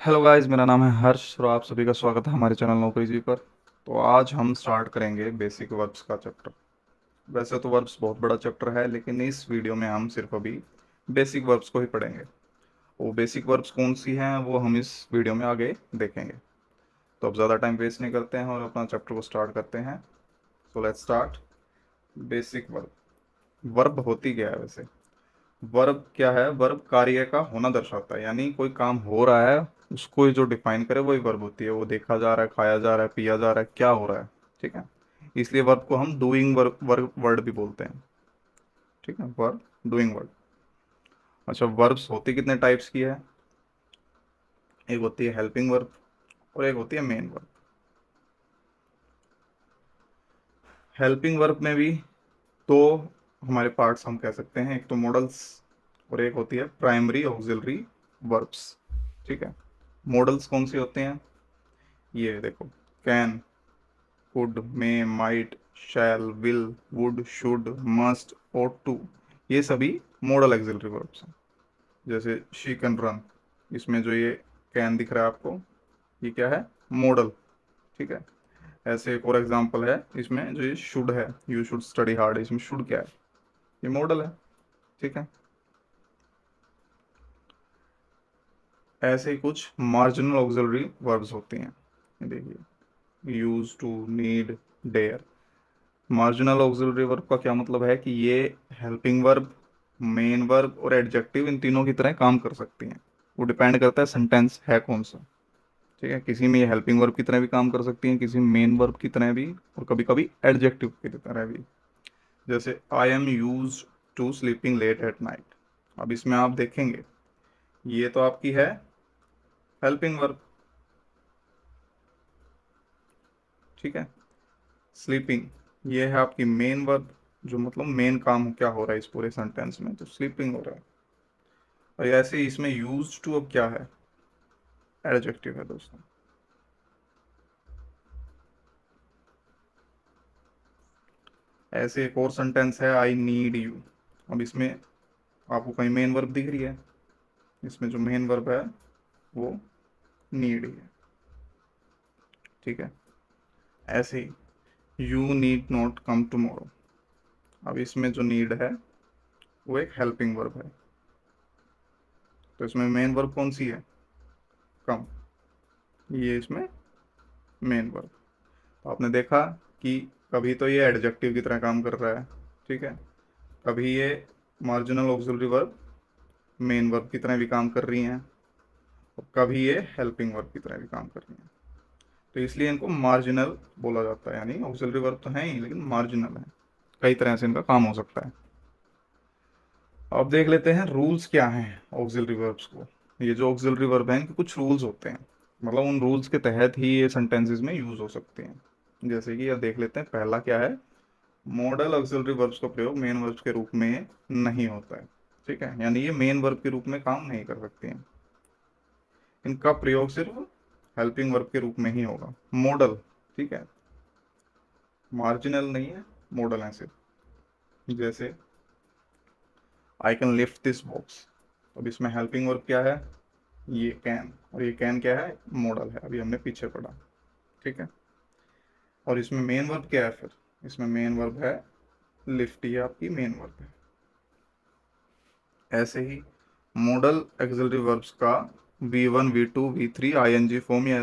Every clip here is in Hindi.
हेलो गाइस, मेरा नाम है हर्ष और आप सभी का स्वागत है हमारे चैनल नौकरी जी पर। तो आज हम स्टार्ट करेंगे बेसिक वर्ब्स का चैप्टर। वैसे तो वर्ब्स बहुत बड़ा चैप्टर है, लेकिन इस वीडियो में हम सिर्फ अभी बेसिक वर्ब्स को ही पढ़ेंगे। वो बेसिक वर्ब्स कौन सी हैं वो हम इस वीडियो में आगे देखेंगे। तो अब ज़्यादा टाइम वेस्ट नहीं करते हैं और अपना चैप्टर को स्टार्ट करते हैं। So let's start. Basic verb. Verb होती क्या है वैसे? वर्ब क्या है? वर्ब कार्य का होना दर्शाता है, यानी कोई काम हो रहा है उसको जो डिफाइन करे वही वर्ब होती है। वो देखा जा रहा है, खाया जा रहा है, पिया जा रहा है, क्या हो रहा है। ठीक है, इसलिए वर्ब को हम डूइंग वर्ब वर्ब वर्ड भी बोलते हैं। ठीक है, वर्ब डूइंग वर्ड। अच्छा, वर्ब्स होती कितने टाइप्स की है? एक होती है हेल्पिंग वर्ब और एक होती है मेन वर्ब। हेल्पिंग वर्ब में भी तो हमारे पार्ट्स हम कह सकते हैं, एक तो मॉडल्स और एक होती है प्राइमरी ऑक्सिलरी वर्ब्स। ठीक है, मॉडल्स कौन सी होते हैं? ये देखो, can, could, may, might, shall, will, would, should, must, ought to, ये सभी मॉडल एक्सिलरी वर्ब्स हैं। जैसे शी कैन रन, इसमें जो ये कैन दिख रहा है आपको, ये क्या है? मॉडल। ठीक है, ऐसे एक और एग्जांपल है इसमें, जो ये शुड है, यू शुड स्टडी हार्ड, इसमें शुड क्या है? ये मॉडल है। ठीक है, ऐसे ही कुछ मार्जिनल ऑक्सिलरी वर्ब्स होती हैं। ये देखिए, use to, need, dare. Marginal auxiliary verb का क्या मतलब है कि ये हेल्पिंग वर्ब, मेन वर्ब और एडजेक्टिव इन तीनों की तरह काम कर सकती हैं। वो डिपेंड करता है सेंटेंस है कौन सा। ठीक है, किसी में ये हेल्पिंग वर्ब की तरह भी काम कर सकती हैं, किसी में मेन वर्ब की तरह भी, और कभी कभी एडजेक्टिव की तरह भी। जैसे I am use to sleeping late at night. अब इसमें आप देखेंगे, ये तो आपकी है हेल्पिंग वर्ब। ठीक है, स्लीपिंग ये है आपकी मेन वर्ब, जो मतलब मेन काम क्या हो रहा है इस पूरे सेंटेंस में, तो स्लीपिंग हो रहा है। और ऐसे ही इसमें यूज टू अब क्या है? एडजेक्टिव है दोस्तों। ऐसे एक और सेंटेंस है, आई नीड यू। अब इसमें आपको कहीं मेन वर्ब दिख रही है? इसमें जो मेन वर्ब है वो नीड ही है। ठीक है, ऐसे ही you need not come tomorrow. अब इसमें जो नीड है वो एक हेल्पिंग वर्ब है, तो इसमें मेन वर्ब कौन सी है? कम। ये इसमें मेन वर्ब। तो आपने देखा कि कभी तो ये एडजेक्टिव की तरह काम कर रहा है। ठीक है, कभी ये marginal auxiliary verb main verb की तरह भी काम कर रही हैं, और कभी ये हेल्पिंग वर्ब की तरह भी काम कर रही हैं। तो इसलिए इनको मार्जिनल बोला जाता है, यानी ऑक्सिलरी वर्ब तो है ही लेकिन मार्जिनल है। कई तरह से इनका काम हो सकता है। अब देख लेते हैं रूल्स क्या हैं ऑक्सिलरी वर्ब्स को। ये जो ऑक्सिलरी वर्ब है इनके कुछ रूल्स होते हैं, मतलब उन रूल्स के तहत ही ये सेंटेंसेस में यूज हो सकते हैं। जैसे कि अब देख लेते हैं, पहला क्या है? मॉडल ऑक्सिलरी वर्ब्स का प्रयोग मेन वर्ब्स के रूप में नहीं होता है। ठीक है, यानी ये मेन वर्ब के रूप में काम नहीं कर सकते हैं। इनका प्रयोग सिर्फ हेल्पिंग वर्ब के रूप में ही होगा। मॉडल, ठीक है, मार्जिनल नहीं है, मॉडल है सिर्फ। जैसे I can lift this box. अब इसमें हेल्पिंग वर्ब क्या है? ये कैन, और ये कैन क्या है? मॉडल है, अभी हमने पीछे पढ़ा। ठीक है, और इसमें मेन वर्ब क्या है फिर? इसमें मेन वर्ब है लिफ्ट, ये आपकी मेन वर्ब है। ऐसे ही मॉडल एक्सिलरी वर्ब्स का V1, V2, V3 ING form या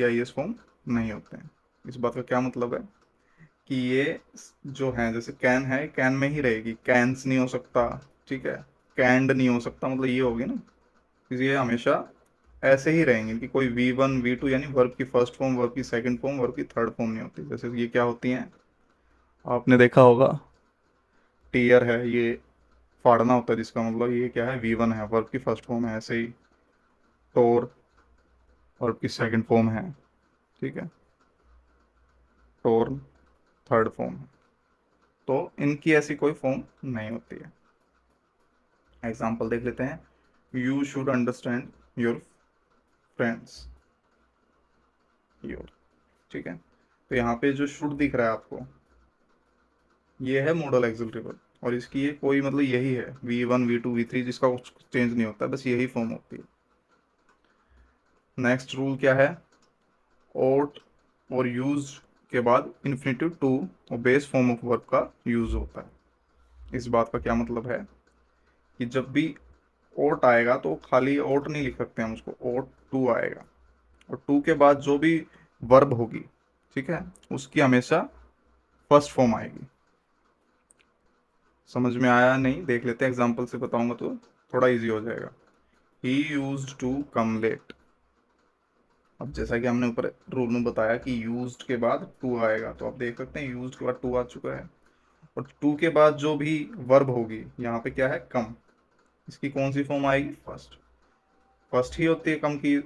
ES फॉर्म नहीं होते हैं। इस बात का क्या मतलब है कि ये जो है, जैसे कैन है, कैन में ही रहेगी, कैंस नहीं हो सकता। ठीक है, कैंड नहीं हो सकता, मतलब ये होगी ना, क्योंकि ये हमेशा ऐसे ही रहेंगे कि कोई V1, V2 यानी वर्ब की फर्स्ट फॉर्म, वर्ब की सेकंड फॉर्म, वर्ब की थर्ड फॉर्म नहीं होती। जैसे ये क्या होती हैं, आपने देखा होगा, टीयर है, ये फाड़ना होता है, जिसका मतलब ये क्या है? V1 है, वर्ब की फर्स्ट फॉर्म है। ऐसे ही टोर वर्ब की सेकंड फॉर्म है। ठीक है, टोर्न थर्ड फॉर्म है। तो इनकी ऐसी कोई फॉर्म नहीं होती है। एग्जाम्पल देख लेते हैं, you should understand your friends, your. ठीक है, तो यहाँ पे जो शुड दिख रहा है आपको, ये है मॉडल एक्सिलरी वर्ब, और इसकी ये कोई मतलब यही है, V1, V2, V3, जिसका कुछ चेंज नहीं होता, बस यही फॉर्म होती है। नेक्स्ट रूल क्या है, ought और यूज के बाद इन्फिनेटिव टू और बेस फॉर्म ऑफ वर्ब का यूज होता है। इस बात का क्या मतलब है कि जब भी ought आएगा तो खाली ought नहीं लिख सकते हम उसको, ought टू आएगा, और टू के बाद जो भी वर्ब होगी, ठीक है, उसकी हमेशा फर्स्ट फॉर्म आएगी। समझ में आया नहीं, देख लेते हैं एग्जाम्पल से बताऊंगा तो थोड़ा इजी हो जाएगा। He used to come late. अब जैसा कि हमने ऊपर रूल में बताया कि यूज्ड के बाद टू आएगा, तो आप देख सकते हैं यूज्ड के बाद टू आ चुका है, और टू के बाद जो भी वर्ब होगी यहाँ पे क्या है, कम, इसकी कौन सी फॉर्म आएगी, फर्स्ट। फर्स्ट ही होती है कम की,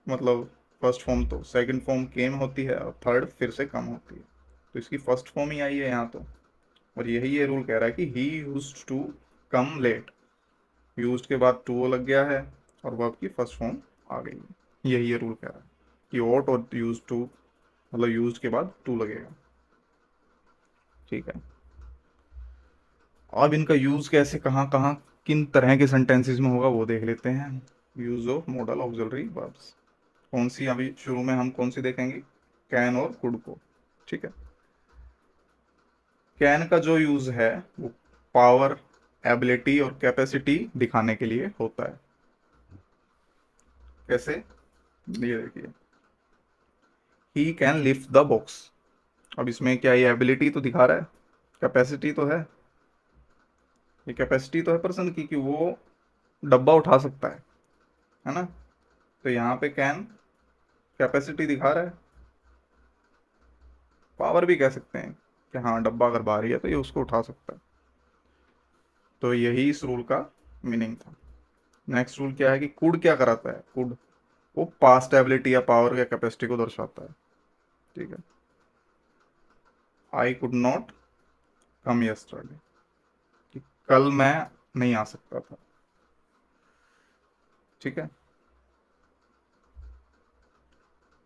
मतलब फर्स्ट फॉर्म, तो सेकंड फॉर्म केम होती है, और थर्ड फिर से कम होती है, तो इसकी फर्स्ट फॉर्म ही आई है यहाँ तो। और यही ये रूल कह रहा है कि he used to come late, used के बाद टू लग गया है और वर्ब की फर्स्ट फॉर्म आ गई है। यही ये रूल कह रहा है कि ought और यूज टू, मतलब यूज के बाद टू लगेगा। ठीक है, अब इनका यूज कैसे, कहाँ कहाँ, किन तरह के सेंटेंसेस में होगा वो देख लेते हैं। Use of model auxiliary verbs, कौन सी, अभी शुरू में हम कौन सी देखेंगे, कैन और कुड को। ठीक है, कैन का जो यूज है वो पावर, एबिलिटी और कैपेसिटी दिखाने के लिए होता है। कैसे, ये देखिए, he can lift the box. अब इसमें क्या, ये एबिलिटी तो दिखा रहा है, कैपेसिटी तो है, ये कैपेसिटी तो है पर्सन की कि वो डब्बा उठा सकता है ना। तो यहाँ पे कैन कैपेसिटी दिखा रहा है, पावर भी कह सकते हैं कि हाँ डब्बा अगर भारी है तो ये उसको उठा सकता है। तो यही इस रूल का मीनिंग था। नेक्स्ट रूल क्या है कि कुड क्या कराता है, कुड वो पास्ट एबिलिटी या पावर या कैपेसिटी को दर्शाता है। ठीक है, I could not come yesterday, कि कल मैं नहीं आ सकता था। ठीक है,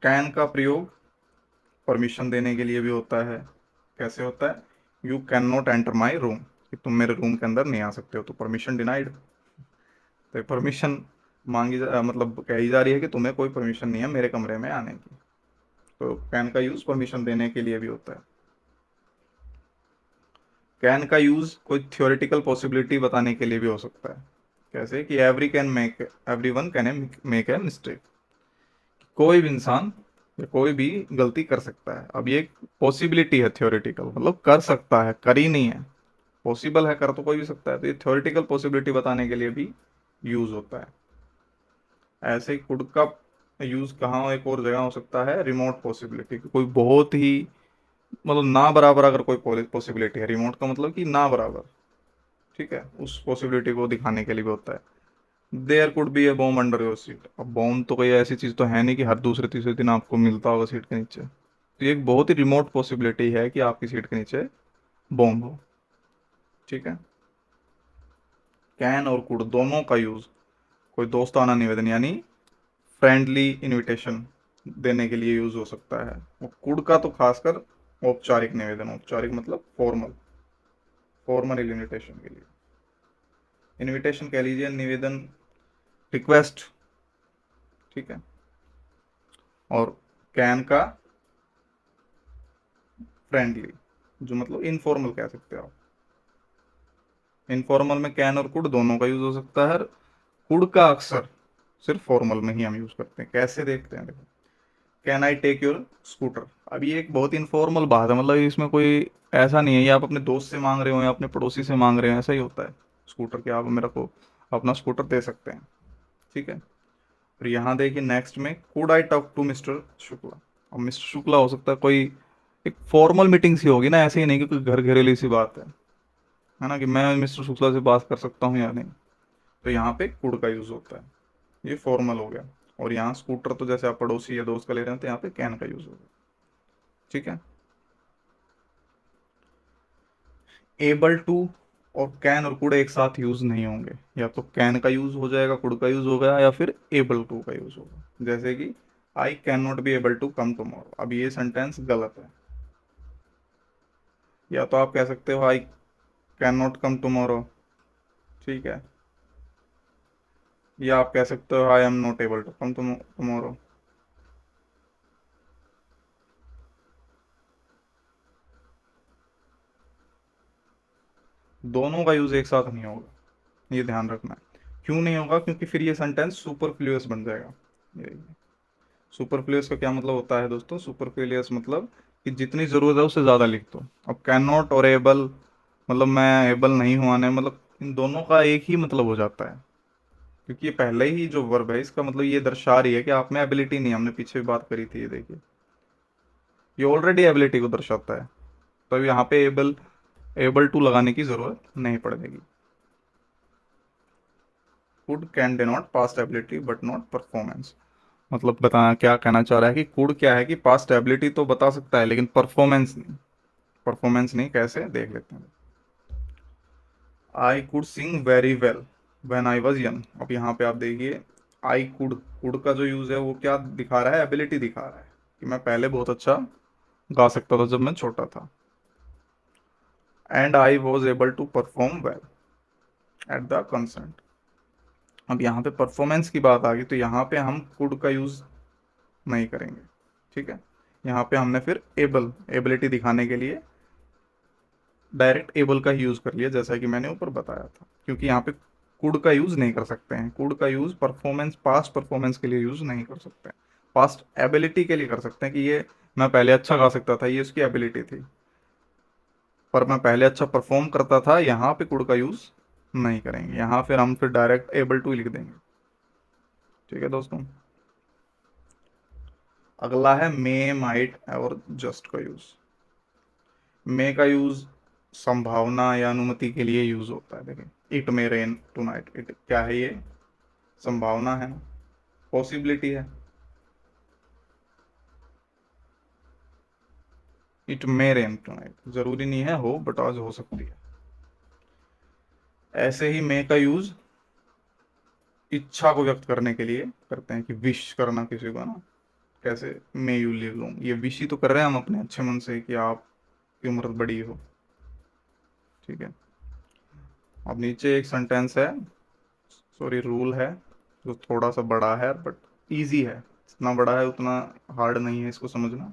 कैन का प्रयोग परमिशन देने के लिए भी होता है। कैसे होता है, you can not enter my room, कि तुम मेरे रूम के अंदर नहीं आ सकते हो, तो परमिशन डिनाइड। तो परमिशन मतलब कही जा रही है कि तुम्हें कोई परमिशन नहीं है मेरे कमरे में आने की। तो कैन का यूज परमिशन देने के लिए भी होता है। कैन का यूज कोई थ्योरेटिकल पॉसिबिलिटी बताने के लिए भी हो सकता है। कैसे कि every one can make a mistake, कोई भी इंसान या कोई भी गलती कर सकता है। अब ये एक पॉसिबिलिटी है थ्योरेटिकल, मतलब कर सकता है, कर ही नहीं है, पॉसिबल है, कर तो कोई भी सकता है, तो ये थ्योरेटिकल पॉसिबिलिटी बताने के लिए भी यूज होता है। ऐसे ही कुड का यूज कहाँ एक और जगह हो सकता है, रिमोट पॉसिबिलिटी, कोई बहुत ही, मतलब ना बराबर अगर कोई पॉसिबिलिटी है, रिमोट का मतलब कि ना बराबर, ठीक है, उस पॉसिबिलिटी को दिखाने के लिए भी होता है। There could be a bomb under your seat. अब बॉम्ब तो कोई ऐसी चीज तो है नहीं कि हर दूसरे तीसरे दिन आपको मिलता होगा सीट के नीचे, तो ये एक बहुत ही रिमोट पॉसिबिलिटी है कि आपकी सीट के नीचे बॉम्ब हो। ठीक है, कैन और कुड दोनों का यूज कोई दोस्ताना निवेदन यानी फ्रेंडली इनविटेशन देने के लिए यूज हो सकता है, और कुड का तो खासकर औपचारिक निवेदन, औपचारिक मतलब फॉर्मल, फॉर्मल इनविटेशन के लिए, इनविटेशन कह लीजिए, निवेदन, रिक्वेस्ट। ठीक है, और कैन का फ्रेंडली, जो मतलब इनफॉर्मल कह सकते हो आप। इनफॉर्मल में कैन और कुड दोनों का यूज हो सकता है, कुड का अक्सर सिर्फ फॉर्मल में ही हम यूज करते हैं। कैसे देखते हैं, देखो, can I take your scooter. अब ये एक बहुत इनफॉर्मल बात है, मतलब इसमें कोई ऐसा नहीं है ये आप अपने दोस्त से मांग रहे हो या अपने पड़ोसी से मांग रहे हो, ऐसा ही होता है स्कूटर के, आप मेरे को अपना स्कूटर दे सकते हैं। ठीक है, और यहाँ देखिए नेक्स्ट में, could I talk to mister Shukla. अब मिस्टर शुक्ला हो सकता है कोई एक फॉर्मल मीटिंग सी होगी ना, ऐसे ही नहीं कि कोई घर घरेलू सी बात है ना, कि मैं मिस्टर शुक्ला से बात कर सकता हूँ या नहीं, तो यहाँ पे कुड का यूज होता है, ये फॉर्मल हो गया। और यहाँ स्कूटर तो जैसे आप पड़ोसी या दोस्त का ले रहे हैं, तो यहाँ पे कैन का यूज होगा। ठीक है, एबल टू और कैन और कुड एक साथ यूज नहीं होंगे, या तो कैन का यूज हो जाएगा, कुड का यूज होगा, या फिर एबल टू का यूज होगा। जैसे कि I can not be able to come tomorrow, अब ये सेंटेंस गलत है। या तो आप कह सकते हो I can not come tomorrow, ठीक है, या आप कह सकते हो I am not able to come tomorrow. दोनों का यूज एक साथ नहीं होगा, ये ध्यान रखना है। क्यों नहीं होगा? क्योंकि फिर ये सेंटेंस सुपरफ्लुअस बन जाएगा। ये सुपरफ्लुअस का क्या मतलब होता है दोस्तों? सुपरफ्लुअस मतलब कि जितनी जरूरत है उससे ज्यादा लिख दो। अब कैन नॉट और एबल, मतलब मैं एबल नहीं हुआ नहीं, मतलब इन दोनों का एक ही मतलब हो जाता है। क्योंकि ये पहले ही जो वर्ब है इसका मतलब ये दर्शा रही है कि आप में एबिलिटी नहीं है। हमने पीछे भी बात करी थी, ये देखिए, ये ऑलरेडी एबिलिटी को दर्शाता है। तो अब यहाँ पे एबल, एबल टू लगाने की जरूरत नहीं पड़ेगी। Could can denote past ability but not performance. मतलब बताना क्या कहना चाह रहा है कि कुड क्या है कि पास्ट एबिलिटी तो बता सकता है लेकिन परफॉर्मेंस नहीं। परफॉर्मेंस नहीं, कैसे देख लेते हैं। I could sing very well when I was young. अब यहाँ पे आप देखिए, आई कुड, कुड का जो यूज है वो क्या दिखा रहा है? एबिलिटी दिखा रहा है कि मैं पहले बहुत अच्छा गा सकता था जब मैं छोटा था। And I was able to perform well at the concert. अब यहाँ पे परफॉर्मेंस की बात आ गई तो यहाँ पे हम कुड का यूज नहीं करेंगे। ठीक है, यहाँ पे हमने फिर एबल, एबिलिटी दिखाने के लिए डायरेक्ट एबल का ही यूज कर लिया, जैसा कि मैंने ऊपर बताया था। क्योंकि यहाँ पे कुड का यूज नहीं कर सकते हैं। कुड का यूज परफॉर्मेंस, पास्ट परफॉर्मेंस के लिए यूज नहीं कर सकते हैं। पास्ट एबिलिटी के लिए कर सकते हैं कि ये मैं पहले अच्छा गा सकता था, ये उसकी एबिलिटी थी। पर मैं पहले अच्छा परफॉर्म करता था, यहाँ पे कुड का यूज नहीं करेंगे। यहाँ फिर हम फिर डायरेक्ट एबल टू लिख देंगे। ठीक है दोस्तों। अगला है मे, माइट और जस्ट का यूज। मे का यूज संभावना या अनुमति के लिए यूज होता है। देखिए, it may rain tonight, it क्या है? ये संभावना है ना, पॉसिबिलिटी है। इट मे रेन टुनाइट जरूरी नहीं है हो, बट आज हो सकती है। ऐसे ही मे का यूज इच्छा को व्यक्त करने के लिए करते हैं, कि विश करना किसी को ना, कैसे मे यू लिव लॉन्ग, ये विश ही तो कर रहे हैं हम अपने अच्छे मन से कि आपकी उम्र बड़ी हो। ठीक है। अब नीचे एक सेंटेंस है, सॉरी रूल है, जो थोड़ा सा बड़ा है बट इजी है। जितना बड़ा है उतना हार्ड नहीं है इसको समझना।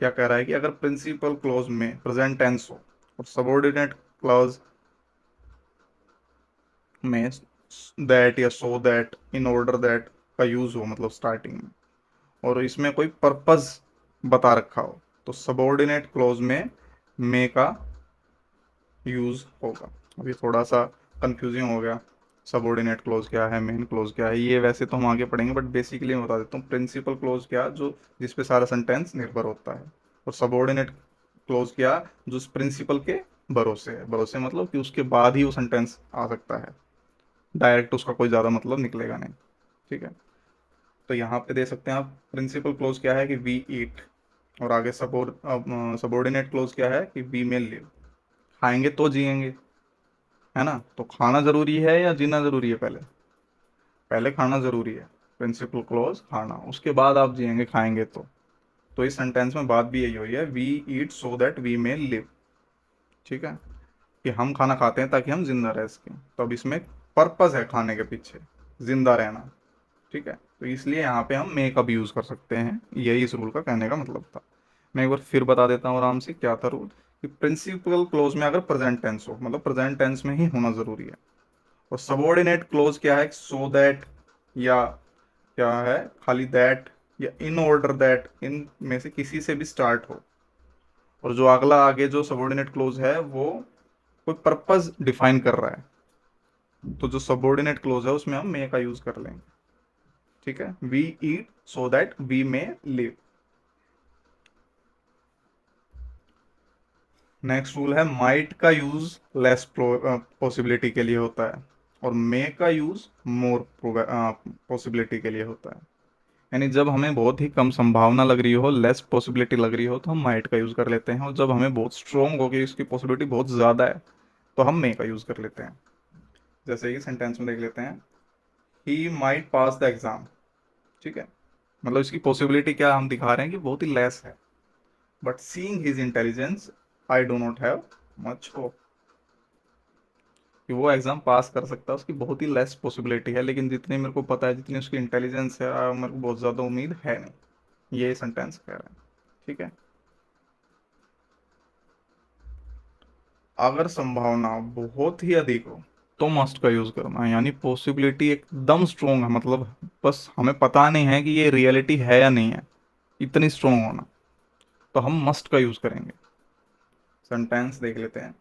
क्या कह रहा है कि अगर प्रिंसिपल क्लॉज में प्रेजेंट टेंस हो और सबऑर्डिनेट क्लॉज में दैट या so that, in order that का यूज हो, मतलब स्टार्टिंग में, और इसमें कोई पर्पस बता रखा हो, तो सबऑर्डिनेट क्लॉज में मे का यूज होगा। अभी थोड़ा सा कंफ्यूजिंग हो गया, सबऑर्डिनेट क्लॉज क्या है, मेन क्लॉज क्या है, ये वैसे तो हम आगे पढ़ेंगे, बट बेसिकली मैं बता देता हूँ। प्रिंसिपल क्लॉज क्या, जो जिस पे सारा सेंटेंस निर्भर होता है, और सबऑर्डिनेट क्लॉज क्या, जो उस प्रिंसिपल के भरोसे है। भरोसे मतलब कि उसके बाद ही वो सेंटेंस आ सकता है, डायरेक्ट उसका कोई ज़्यादा मतलब निकलेगा नहीं। ठीक है। तो यहाँ पे दे सकते हैं आप, प्रिंसिपल क्लोज क्या है कि वी ईट, और आगे सबोर्डिनेट क्लोज क्या है कि वी में लिव। खाएंगे तो जिएंगे, है ना? तो खाना जरूरी है या जीना जरूरी है? पहले, पहले खाना जरूरी है। प्रिंसिपल क्लोज खाना, उसके बाद आप जिएंगे खाएंगे तो इस सेंटेंस में बात भी यही हुई है, we eat so that we may live. ठीक है, कि हम खाना खाते हैं ताकि हम जिंदा रह सकें। तो अब इसमें पर्पस है खाने के पीछे, जिंदा रहना। ठीक है, तो इसलिए यहाँ पे हम मे का भी यूज कर सकते हैं। यही इस रूल का कहने का मतलब था। मैं एक बार फिर बता देता हूँ आराम से क्या था रूल, कि प्रिंसिपल क्लोज में अगर प्रेजेंट टेंस हो, मतलब प्रेजेंट टेंस में ही होना जरूरी है। और सबऑर्डिनेट क्लोज क्या है? सो दैट, या क्या है, खाली दैट, या इन ऑर्डर दैट, इन में से किसी से भी स्टार्ट हो। और जो अगला आगे जो सबऑर्डिनेट क्लोज है वो कोई पर्पस डिफाइन कर रहा है, तो जो सबऑर्डिनेट क्लोज है उसमें हम मे का यूज कर लेंगे। ठीक है, we eat so that we may live. Next rule है, माइट का यूज लेस पॉसिबिलिटी के लिए होता है, और मे का यूज मोर पॉसिबिलिटी के लिए होता है। यानी जब हमें बहुत ही कम संभावना लग रही हो, लेस पॉसिबिलिटी लग रही हो, तो हम माइट का यूज कर लेते हैं, और जब हमें बहुत स्ट्रोंग हो गई, इसकी पॉसिबिलिटी बहुत ज्यादा है, तो हम मे का यूज कर लेते हैं। जैसे कि सेंटेंस में देख लेते हैं, he might pass the exam. ठीक है, मतलब इसकी पॉसिबिलिटी क्या हम दिखा रहे हैं कि बहुत ही लेस है, but seeing his intelligence I do not have much hope. कि वो एग्जाम पास कर सकता है, उसकी बहुत ही लेस पॉसिबिलिटी है, लेकिन जितनी मेरे को पता है, जितनी उसकी इंटेलिजेंस है, मेरे को बहुत ज़्यादा उम्मीद है नहीं, ये सेंटेंस कह रहा है। ठीक है। अगर संभावना बहुत ही अधिक हो तो मस्ट का यूज करना है, यानी पॉसिबिलिटी एकदम स्ट्रोंग है, मतलब बस हमें पता नहीं है कि ये रियलिटी है या नहीं है, इतनी स्ट्रोंग होना, तो हम मस्ट का यूज करेंगे। सेंटेंस देख लेते हैं।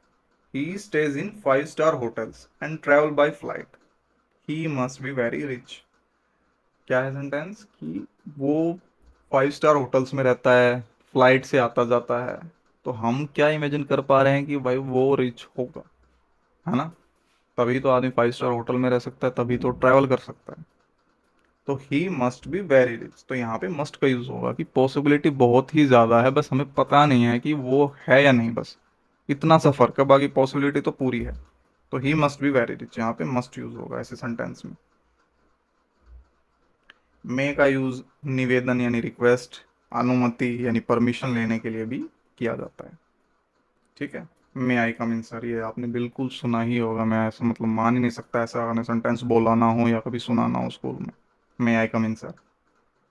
He stays in 5 star hotels and travel by flight, he must be very rich. क्या है सेंटेंस कि वो 5 स्टार होटल्स में रहता है, फ्लाइट से आता जाता है, तो हम क्या इमेजिन कर पा रहे हैं कि भाई वो रिच होगा, है ना। तभी तो आदमी 5 स्टार होटल में रह सकता है, तभी तो ट्रैवल कर सकता है। तो ही मस्ट बी वेरी रिच, तो यहाँ पे मस्ट का यूज होगा कि पॉसिबिलिटी बहुत ही ज्यादा है, बस हमें पता नहीं है कि वो है या नहीं, बस इतना सा फर्क है, बाकी पॉसिबिलिटी तो पूरी है। तो ही मस्ट बी वेरी रिच, यहाँ पे मस्ट यूज होगा ऐसे सेंटेंस में। मे का यूज निवेदन यानी रिक्वेस्ट, अनुमति यानी परमिशन लेने के लिए भी किया जाता है। ठीक है। मे आई कम इन सर, ये आपने बिल्कुल सुना ही होगा, मैं ऐसा मतलब मान ही नहीं सकता ऐसा आपने सेंटेंस बोला ना हो या कभी सुना ना हो स्कूल में। मे आई कम इन सर,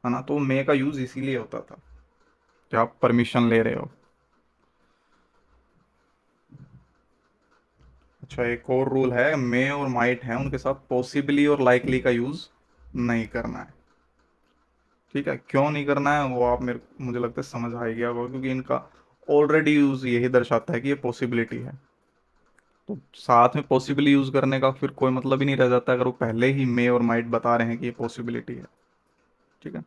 है ना। तो मे का यूज इसीलिए होता था कि आप परमिशन ले रहे हो। अच्छा, एक और रूल है, मे और माइट है, उनके साथ पॉसिबली और लाइकली का यूज नहीं करना है। ठीक है, क्यों नहीं करना है वो आप मेरे मुझे लगता है समझ आ ही गया होगा, क्योंकि इनका ऑलरेडी यूज यही दर्शाता है कि ये पॉसिबिलिटी है। तो साथ में पॉसिबली यूज करने का फिर कोई मतलब ही नहीं रह जाता अगर वो पहले ही मे और माइट बता रहे हैं कि ये पॉसिबिलिटी है। ठीक है।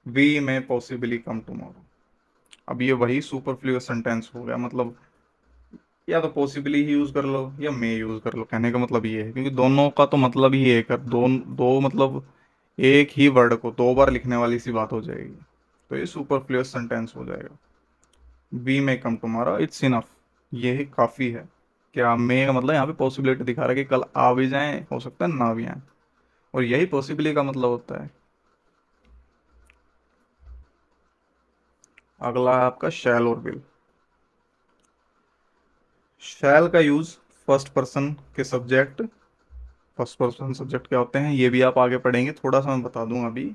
We may possibly come tomorrow, अब ये वही सुपरफ्लुअस सेंटेंस हो गया, मतलब या तो पॉसिबली ही यूज कर लो या मे यूज कर लो, कहने का मतलब ये है, क्योंकि दोनों का तो मतलब ही एक है, दो दो मतलब एक ही वर्ड को 2 बार लिखने वाली सी बात हो जाएगी, तो ये सुपरफ्लुअस सेंटेंस हो जाएगा। We may come tomorrow it's enough, ये ही काफी है। क्या मे का मतलब यहाँ पे पॉसिबिलिटी दिखा रहा है कि कल आ भी जाए, हो सकता है ना भी आए, और यही पॉसिबिलिटी का मतलब होता है। अगला है आपका शैल और विल। शैल का यूज फर्स्ट पर्सन के सब्जेक्ट, फर्स्ट पर्सन सब्जेक्ट क्या होते हैं ये भी आप आगे पढ़ेंगे, थोड़ा सा मैं बता दूं अभी।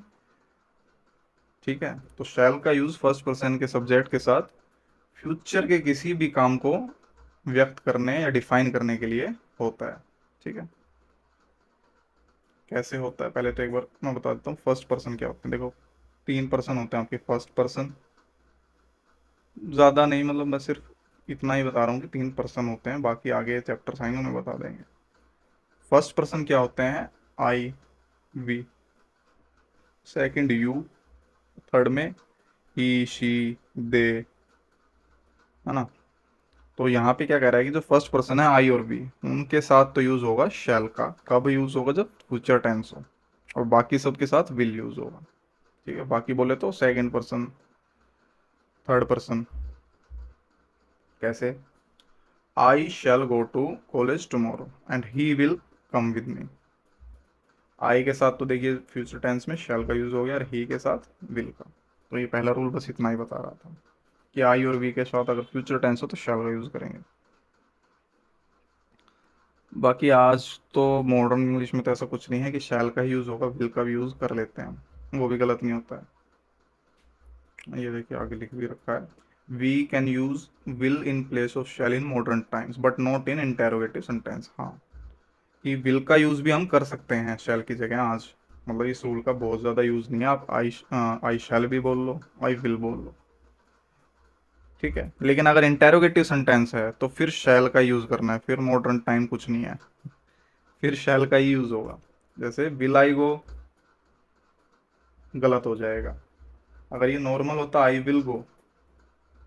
ठीक है। तो शैल का यूज फर्स्ट पर्सन के सब्जेक्ट के साथ फ्यूचर के किसी भी काम को व्यक्त करने या डिफाइन करने के लिए होता है। ठीक है। कैसे होता है पहले तो एक बार मैं बता देता हूँ, फर्स्ट पर्सन क्या होते हैं। देखो, 3 पर्सन होते हैं आपके फर्स्ट पर्सन, ज्यादा नहीं, मतलब मैं सिर्फ इतना ही बता रहा हूँ कि 3 पर्सन होते हैं, बाकी आगे चैप्टर आएंगे उन्हें बता देंगे। फर्स्ट पर्सन क्या होते हैं, आई, वी, सेकंड यू, थर्ड में ही, शी, दे, है ना। तो यहाँ पे क्या कह रहा है कि जो फर्स्ट पर्सन है आई और वी, उनके साथ तो यूज होगा शैल का, कब यूज होगा जब फ्यूचर टेंस हो, और बाकी सबके साथ विल यूज होगा। ठीक है। बाकी बोले तो सेकंड पर्सन, थर्ड पर्सन, कैसे, I shall go to college tomorrow and he will come with me. I के साथ तो देखिए फ्यूचर टेंस में शैल का यूज हो गया, और ही के साथ विल का। तो ये पहला रूल बस इतना ही बता रहा था कि आई और वी के साथ अगर फ्यूचर टेंस हो तो शैल का यूज करेंगे। बाकी आज तो मॉडर्न इंग्लिश में तो ऐसा कुछ नहीं है कि शैल का ही यूज होगा, विल का भी यूज कर लेते हैं, वो भी गलत नहीं होता है। ये देखिए आगे लिख भी रखा है, we can use will in place of shall in modern times but not in interrogative sentence. हाँ, कि विल का यूज भी हम कर सकते हैं शैल की जगह आज, मतलब इस रूल का बहुत ज्यादा यूज नहीं है, आप आई शैल भी बोल लो, आई विल बोल लो। ठीक है। लेकिन अगर इंटेरोगेटिव सेंटेंस है तो फिर शैल का यूज करना है, फिर मॉडर्न टाइम कुछ नहीं है, फिर शैल का ही यूज होगा। जैसे विल आई गो गलत हो जाएगा, अगर ये नॉर्मल होता आई विल गो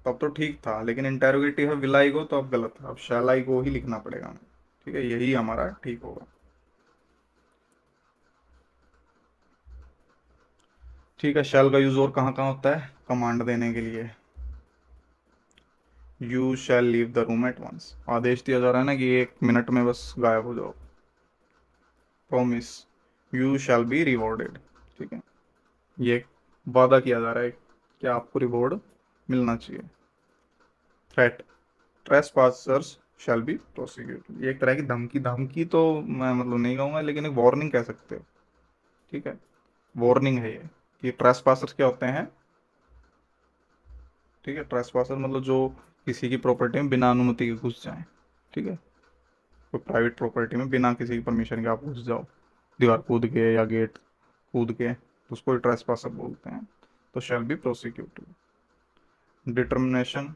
तब तो ठीक था, लेकिन इंटेरोगेटिव है विल आई गो तो अब गलत है, अब शैल आई गो ही लिखना पड़ेगा हमें। ठीक है, यही हमारा ठीक होगा। ठीक है। शैल का यूज और कहाँ कहाँ होता है, कमांड देने के लिए, you shall leave the room at once, आदेश दिया जा रहा है ना कि 1 मिनट में बस गायब हो जाओ। Promise, you shall be rewarded. ठीक है, ये वादा किया जा रहा है कि आपको रिवॉर्ड मिलना चाहिए। थ्रेट, ट्रेसपासर्स शैल बी प्रोसिक्यूटेड, ये एक तरह की धमकी, धमकी तो मैं मतलब नहीं कहूँगा, लेकिन एक वार्निंग कह सकते हो। ठीक है, वार्निंग है ये कि ट्रेसपासर्स क्या होते हैं। ठीक है, ट्रेसपासर मतलब जो किसी की प्रॉपर्टी में बिना अनुमति के घुस जाए। ठीक है, तो प्राइवेट प्रॉपर्टी में बिना किसी की परमिशन के आप घुस जाओ, दीवार कूद के या गेट कूद के, तो उसको ट्रेसपासर बोलते हैं। तो शैल बी प्रोसिक्यूटेड। डिटर्मिनेशन,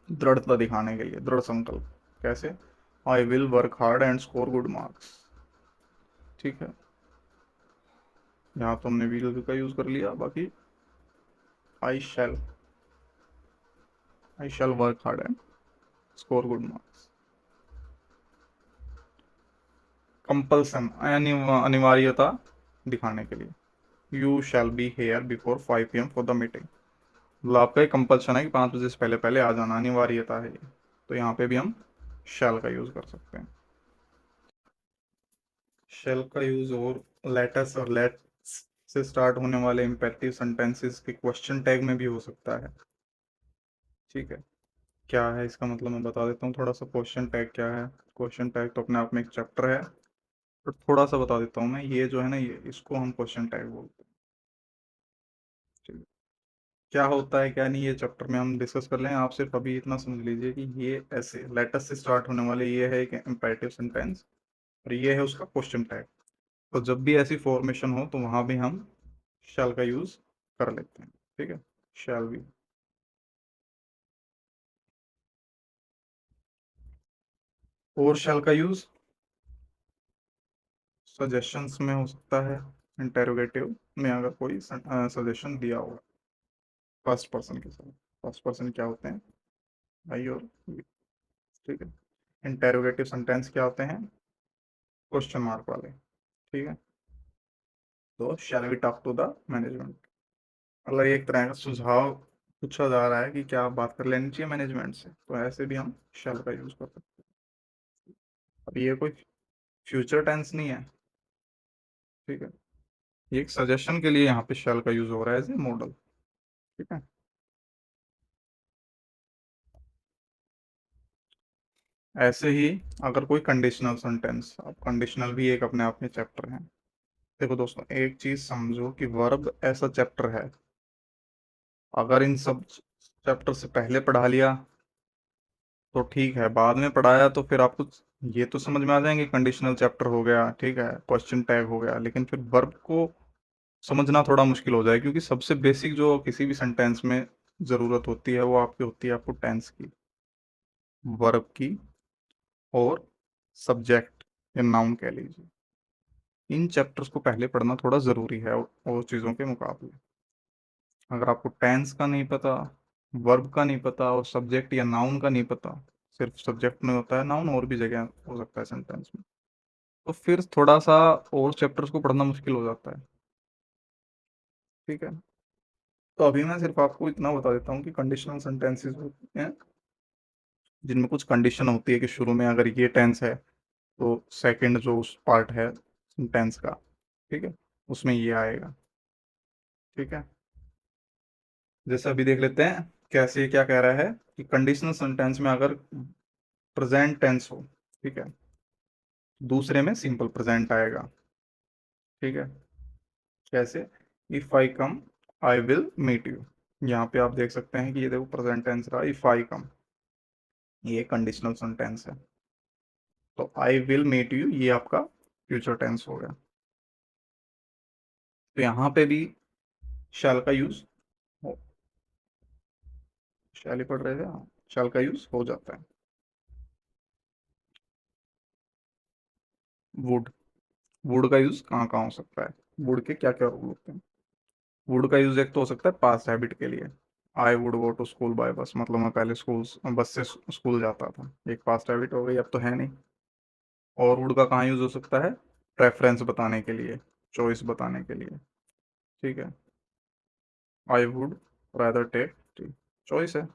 दृढ़ता दिखाने के लिए, दृढ़ संकल्प। कैसे? I will work hard and score good marks. ठीक है, यहाँ तो हमने विल का यूज कर लिया, बाकी I shall, I shall work hard and score good marks. Compulsion, अनिवार्यता दिखाने के लिए, you shall be here before 5 PM for the meeting. मतलब आपका एक कंपल्सन है कि 5 बजे से पहले पहले आ जाना, अनिवार्यता है ये। तो यहाँ पे भी हम शैल का यूज कर सकते हैं। शैल का यूज और लेटस और लेट्स से स्टार्ट होने वाले इम्पेरेटिव सेंटेंसेस के क्वेश्चन टैग में भी हो सकता है। ठीक है, क्या है इसका मतलब मैं बता देता हूँ थोड़ा सा। क्वेश्चन टैग क्या है? क्वेश्चन टैग तो अपने आप में एक चैप्टर है, पर थोड़ा सा बता देता हूँ मैं। ये जो है ना, ये इसको हम क्वेश्चन टैग बोलते हैं। ठीक है, क्या होता है क्या नहीं, ये चैप्टर में हम डिस्कस कर लें। आप सिर्फ अभी इतना समझ लीजिए कि ये ऐसे लेटस से स्टार्ट होने वाले, ये है एक इम्पेरेटिव सेंटेंस, और ये है उसका क्वेश्चन टैग। तो जब भी ऐसी फॉर्मेशन हो तो वहां भी हम शैल का यूज कर लेते हैं। ठीक है, शैल भी। और शैल का यूज सजेशंस में हो सकता है, इंटेरोगेटिव में अगर कोई सजेशन दिया होगा फर्स्ट पर्सन के साथ। फर्स्ट पर्सन क्या होते हैं? आई और we। ठीक है, इंटेरोगेटिव सेंटेंस क्या होते हैं? क्वेश्चन मार्क वाले। ठीक है, तो shall we talk to the management, मतलब ये एक तरह का सुझाव पूछा जा रहा है कि क्या आप बात कर लेनी चाहिए मैनेजमेंट से, तो ऐसे भी हम शैल का यूज कर सकते हैं। अब ये कोई फ्यूचर टेंस नहीं है। ठीक है, ये एक सजेशन के लिए यहाँ पे शैल का यूज हो रहा है एज ए मॉडल। ठीक है, ऐसे ही अगर कोई कंडीशनल सेंटेंस, अब कंडीशनल भी एक अपने आप में चैप्टर है। देखो दोस्तों, एक चीज समझो कि वर्ब ऐसा चैप्टर है, अगर इन सब चैप्टर से पहले पढ़ा लिया तो ठीक है, बाद में पढ़ाया तो फिर आपको ये तो समझ में आ जाएंगे, कंडीशनल चैप्टर हो गया, ठीक है, क्वेश्चन टैग हो गया, लेकिन फिर वर्ब को समझना थोड़ा मुश्किल हो जाए, क्योंकि सबसे बेसिक जो किसी भी सेंटेंस में जरूरत होती है वो आपकी होती है आपको टेंस की, वर्ब की, और सब्जेक्ट या नाउन कह लीजिए। इन चैप्टर्स को पहले पढ़ना थोड़ा ज़रूरी है और चीज़ों के मुकाबले। अगर आपको टेंस का नहीं पता, वर्ब का नहीं पता, और सब्जेक्ट या नाउन का नहीं पता, सिर्फ सब्जेक्ट में होता है, नाउन और भी जगह हो सकता है सेंटेंस में, तो फिर थोड़ा सा और चैप्टर्स को पढ़ना मुश्किल हो जाता है। ठीक है, तो अभी मैं सिर्फ आपको इतना बता देता हूँ कि कंडीशनल सेंटेंसेस होते हैं जिनमें कुछ कंडीशन होती है कि शुरू में अगर ये टेंस है तो सेकंड जो उस पार्ट है सेंटेंस का, ठीक है, उसमें ये आएगा। ठीक है, जैसे अभी देख लेते हैं कैसे, क्या कह रहा है कि कंडीशनल सेंटेंस में अगर प्रेजेंट टेंस हो, ठीक है, दूसरे में सिंपल प्रेजेंट आएगा। ठीक है, कैसे? If I come I will meet you. यहाँ पे आप देख सकते हैं कि ये देखो प्रेजेंट टेंस रहा, इफ आई कम, ये कंडीशनल सेंटेंस है। तो आई विल मीट यू ये आपका फ्यूचर टेंस हो गया। तो यहाँ पे भी शैल का यूज हो, शैल ही पढ़ रहे थे, हाँ, शैल का यूज हो जाता है। वुड, वुड का यूज कहाँ कहाँ हो सकता है? वुड के क्या क्या रूल होते हैं? वुड का यूज एक तो हो सकता है पास्ट हैबिट के लिए, I would go to school by bus, मतलब मैं पहले स्कूल बस से स्कूल जाता था, एक पास्ट हैबिट हो गई, अब तो है नहीं। और वुड का कहाँ यूज हो सकता है? प्रेफरेंस बताने के लिए, चॉइस बताने के लिए। ठीक है, I would rather take tea, choice है,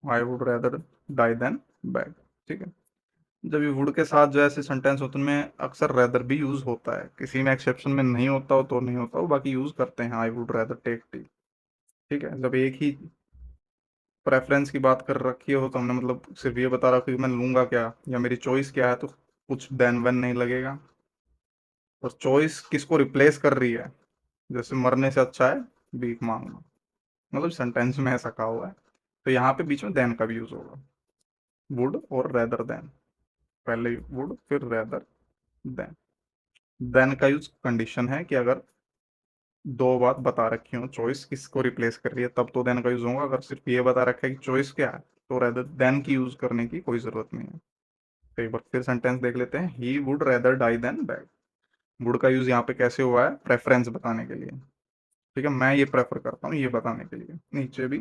I would rather die than beg. ठीक है, जब ये वुड के साथ जो ऐसे सेंटेंस होते हैं उनमें अक्सर रैदर भी यूज होता है, किसी में एक्सेप्शन में नहीं होता हो तो नहीं होता हो, बाकी यूज करते हैं I would rather take tea. ठीक है, जब एक ही प्रेफरेंस की बात कर रखी हो तो हमने मतलब सिर्फ ये बता रखा कि मैं लूंगा क्या या मेरी चॉइस क्या है, तो कुछ देन वेन नहीं लगेगा। और चॉइस किसको रिप्लेस कर रही है, जैसे मरने से अच्छा है भीख मांगना, मतलब सेंटेंस में ऐसा कहा हुआ है। तो यहाँ पे बीच में देन का भी यूज होगा, वुड और रेदर देन। पहले वुड फिर रेदर देन। देन का यूज कंडीशन है कि अगर दो बात बता रखी हो चॉइस किसको रिप्लेस कर रही है, तब तो देन का यूज होगा। अगर सिर्फ ये बता रखा है कि चॉइस क्या है, तो रेदर देन की यूज करने की कोई जरूरत नहीं है। तो एक बार फिर सेंटेंस देख लेते हैं, he would rather die than beg. Would का यूज यहाँ पे कैसे हुआ है, प्रेफरेंस बताने के लिए। ठीक है, मैं ये प्रेफर करता हूँ, ये बताने के लिए, नीचे भी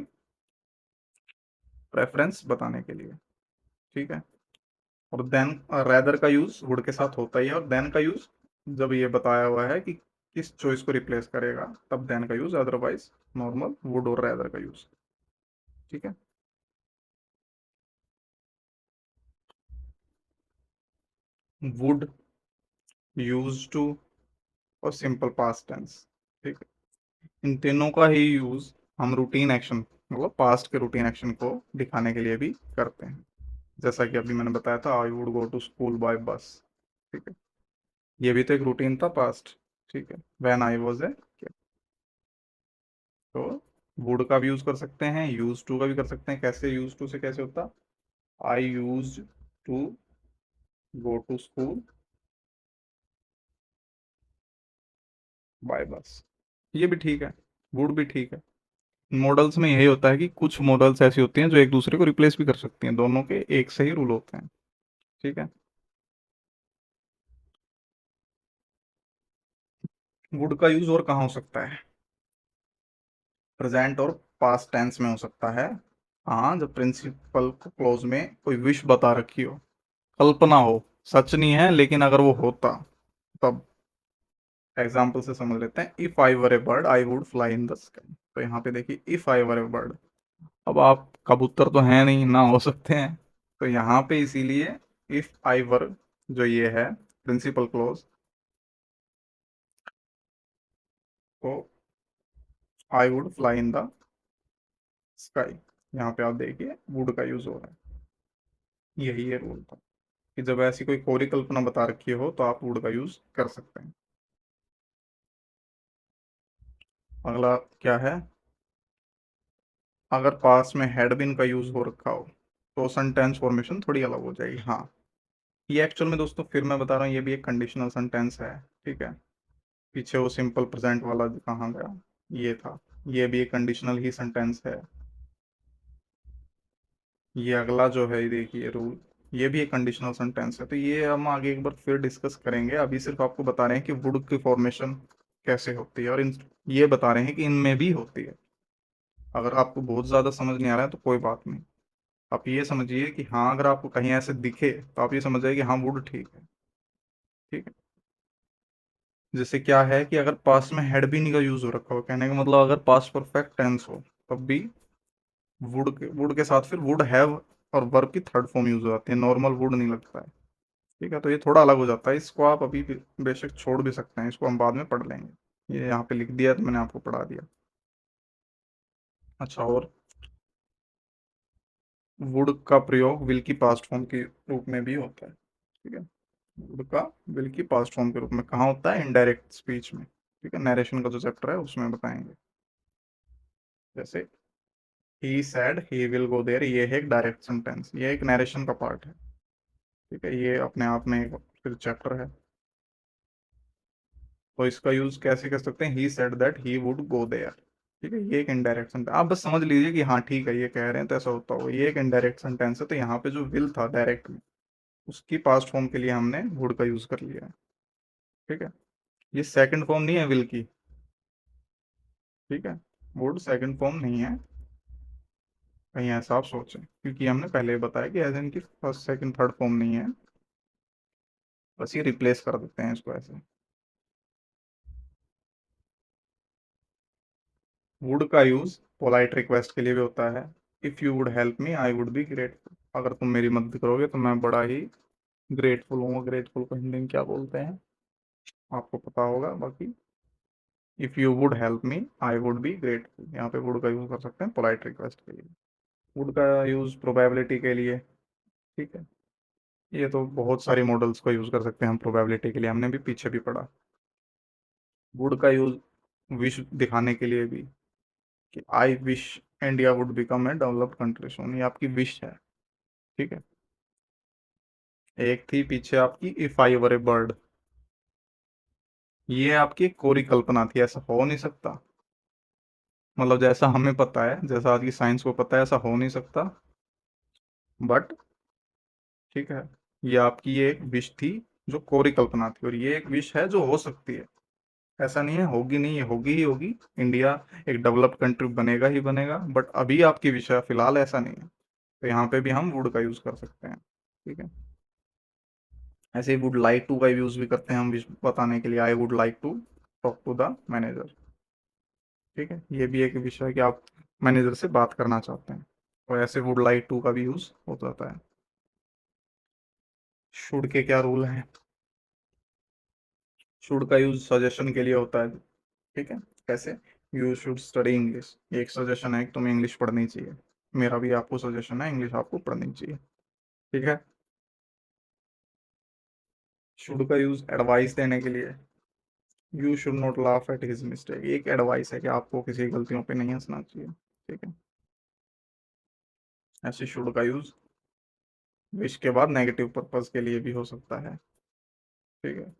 प्रेफरेंस बताने के लिए। ठीक है। और देन रेदर का यूज वुड के साथ होता ही है, और देन का यूज जब ये बताया हुआ है कि किस चॉइस को रिप्लेस करेगा, तब देन का यूज, अदरवाइज नॉर्मल वुड और रेदर का यूज। ठीक है। वुड, यूज टू और सिंपल पास्ट टेंस। ठीक है, इन तीनों का ही यूज हम रूटीन एक्शन, मतलब पास्ट के रूटीन एक्शन को दिखाने के लिए भी करते हैं। जैसा कि अभी मैंने बताया था, I would go to school by bus. ठीक है, ये भी तो एक रूटीन था पास्ट। ठीक है, व्हेन आई वाज ए, तो वुड का भी यूज कर सकते हैं, यूज टू का भी कर सकते हैं। कैसे यूज टू से कैसे होता, I used to go to school by bus, ये भी ठीक है, वुड भी ठीक है। मॉडल्स में यही होता है कि कुछ मॉडल्स ऐसी होती हैं जो एक दूसरे को रिप्लेस भी कर सकती हैं, दोनों के एक से ही रूल होते हैं। ठीक है। वुड का यूज और कहाँ हो सकता है, प्रेजेंट और पास्ट टेंस में हो सकता है। हाँ, जब प्रिंसिपल क्लोज में कोई विश बता रखी हो, कल्पना हो, सच नहीं है लेकिन अगर वो होता, तब। एग्जाम्पल से समझ लेते हैं, if I were A bird I would fly in the sky. तो यहाँ पे देखिए, if I were A bird, अब आप कबूतर तो हैं नहीं ना, हो सकते हैं। तो यहाँ पे इसीलिए इफ आई वर, जो ये है प्रिंसिपल क्लोज, तो I would fly in the sky, यहाँ पे आप देखिए वुड का यूज हो रहा है। यही है रूल था कि जब ऐसी कोई परिकल्पना बता रखी हो तो आप वुड का यूज कर सकते हैं। अगला क्या है, अगर पास में हैड बीन का यूज हो रखा हो तो सेंटेंस फॉर्मेशन थोड़ी अलग हो जाएगी। हाँ, ये एक्चुअल में दोस्तों फिर मैं बता रहा हूँ, ये भी एक कंडीशनल सेंटेंस है। ठीक है, पीछे वो सिंपल प्रेजेंट वाला कहाँ गया, ये था। ये भी एक कंडीशनल ही सेंटेंस है। ये अगला जो है, ये देखिए रूल, ये भी एक कंडीशनल सेंटेंस है। तो ये हम आगे एक बार फिर डिस्कस करेंगे, अभी सिर्फ आपको बता रहे हैं कि वुड की फॉर्मेशन कैसे होती है, और ये बता रहे हैं कि इनमें भी होती है। अगर आपको बहुत ज़्यादा समझ नहीं आ रहा है तो कोई बात नहीं, आप ये समझिए कि हाँ, अगर आपको कहीं ऐसे दिखे तो आप ये समझ जाइए कि हाँ वुड ठीक है। ठीक है। जैसे क्या है कि अगर पास्ट में हैड बीन का यूज हो रखा हो, कहने का मतलब अगर पास्ट परफेक्ट टेंस हो, तब भी वुड के साथ फिर वुड हैव और वर्ब की थर्ड फॉर्म यूज हो जाती है, नॉर्मल वुड नहीं लगता है। ठीक है, तो ये थोड़ा अलग हो जाता है, इसको आप अभी बेशक छोड़ भी सकते हैं, इसको हम बाद में पढ़ लेंगे। ये यहाँ पे लिख दिया तो मैंने आपको पढ़ा दिया। अच्छा, और वुड का प्रयोग विल की पास्ट फॉर्म के रूप में भी होता है। ठीक है, वुड का विल की पास्ट फॉर्म के रूप में कहाँ होता है, इनडायरेक्ट स्पीच में। ठीक है, नरेशन का जो चैप्टर है उसमें बताएंगे। जैसे he said he will go there, ये है एक डायरेक्ट सेंटेंस, ये एक नरेशन का पार्ट है। ठीक है, ये अपने आप में एक फिर चैप्टर है। तो इसका यूज कैसे कर सकते हैं, he said that he would go there. ठीक है, ये एक इनडायरेक्ट सेंटेंस, आप बस समझ लीजिए कि हाँ ठीक है, ये कह रहे हैं तो ऐसा होता होगा, ये एक इनडायरेक्ट सेंटेंस है। तो यहाँ पे जो विल था डायरेक्ट में, उसकी पास्ट फॉर्म के लिए हमने वुड का यूज कर लिया है। ठीक है, ये सेकंड फॉर्म नहीं है विल की। ठीक है, वुड सेकंड फॉर्म नहीं है, कहीं ऐसा आप सोचें, क्योंकि हमने पहले ही बताया कि एज इन की फर्स्ट सेकंड थर्ड फॉर्म नहीं है, बस ये रिप्लेस कर देते हैं इसको ऐसे। वुड का यूज पोलाइट रिक्वेस्ट के लिए भी होता है। If you would help me I would be grateful, अगर तुम मेरी मदद करोगे तो मैं बड़ा ही ग्रेटफुल हूँ। ग्रेटफुल को हिंदी में क्या बोलते हैं, आपको पता होगा बाकी। If you would help me I would be grateful, यहाँ पे वुड का यूज कर सकते हैं पोलाइट रिक्वेस्ट के लिए। वुड का यूज प्रोबेबिलिटी के लिए। ठीक है, ये तो बहुत सारी मॉडल्स को यूज कर सकते हैं हम प्रोबेबिलिटी के लिए, हमने भी पीछे भी पढ़ा। वुड का यूज विश दिखाने के लिए भी, कि I wish India would become a developed country soon, ये आपकी विश है। ठीक है। एक थी पीछे आपकी if I were A bird, ये आपकी एक कोरी कल्पना थी, ऐसा हो नहीं सकता। मतलब जैसा हमें पता है, जैसा आज की साइंस को पता है, ऐसा हो नहीं सकता। बट ठीक है, ये आपकी ये एक विश थी जो कोरी कल्पना थी, और ये एक विश है जो हो सकती है। ऐसा नहीं है होगी नहीं, ये होगी ही होगी। इंडिया एक डेवलप्ड कंट्री बनेगा ही बनेगा, बट अभी आपकी विश है, फिलहाल ऐसा नहीं है। तो यहाँ पे भी हम वुड का यूज कर सकते हैं। ठीक है। ऐसे ही वुड लाइक टू का यूज भी करते हैं हम विश बताने के लिए, I would like to talk to the manager. ठीक है, ये भी एक विषय है कि आप मैनेजर से बात करना चाहते हैं, तो ऐसे वुड लाइक टू का भी यूज हो जाता है। शुड के क्या रूल हैं? शुड का यूज सजेशन के लिए होता है। ठीक है। कैसे? यू शुड स्टडी इंग्लिश, ये एक सजेशन है कि तुम्हें इंग्लिश पढ़नी चाहिए। मेरा भी आपको सजेशन है, इंग्लिश आपको पढ़नी चाहिए। ठीक है। शुड का यूज एडवाइस देने के लिए, you should not laugh at his mistake, एक एडवाइस है कि आपको किसी गलतियों पे नहीं हंसना चाहिए। ठीक है। ऐसे शुड का यूज विश के बाद नेगेटिव पर्पज के लिए भी हो सकता है। ठीक है।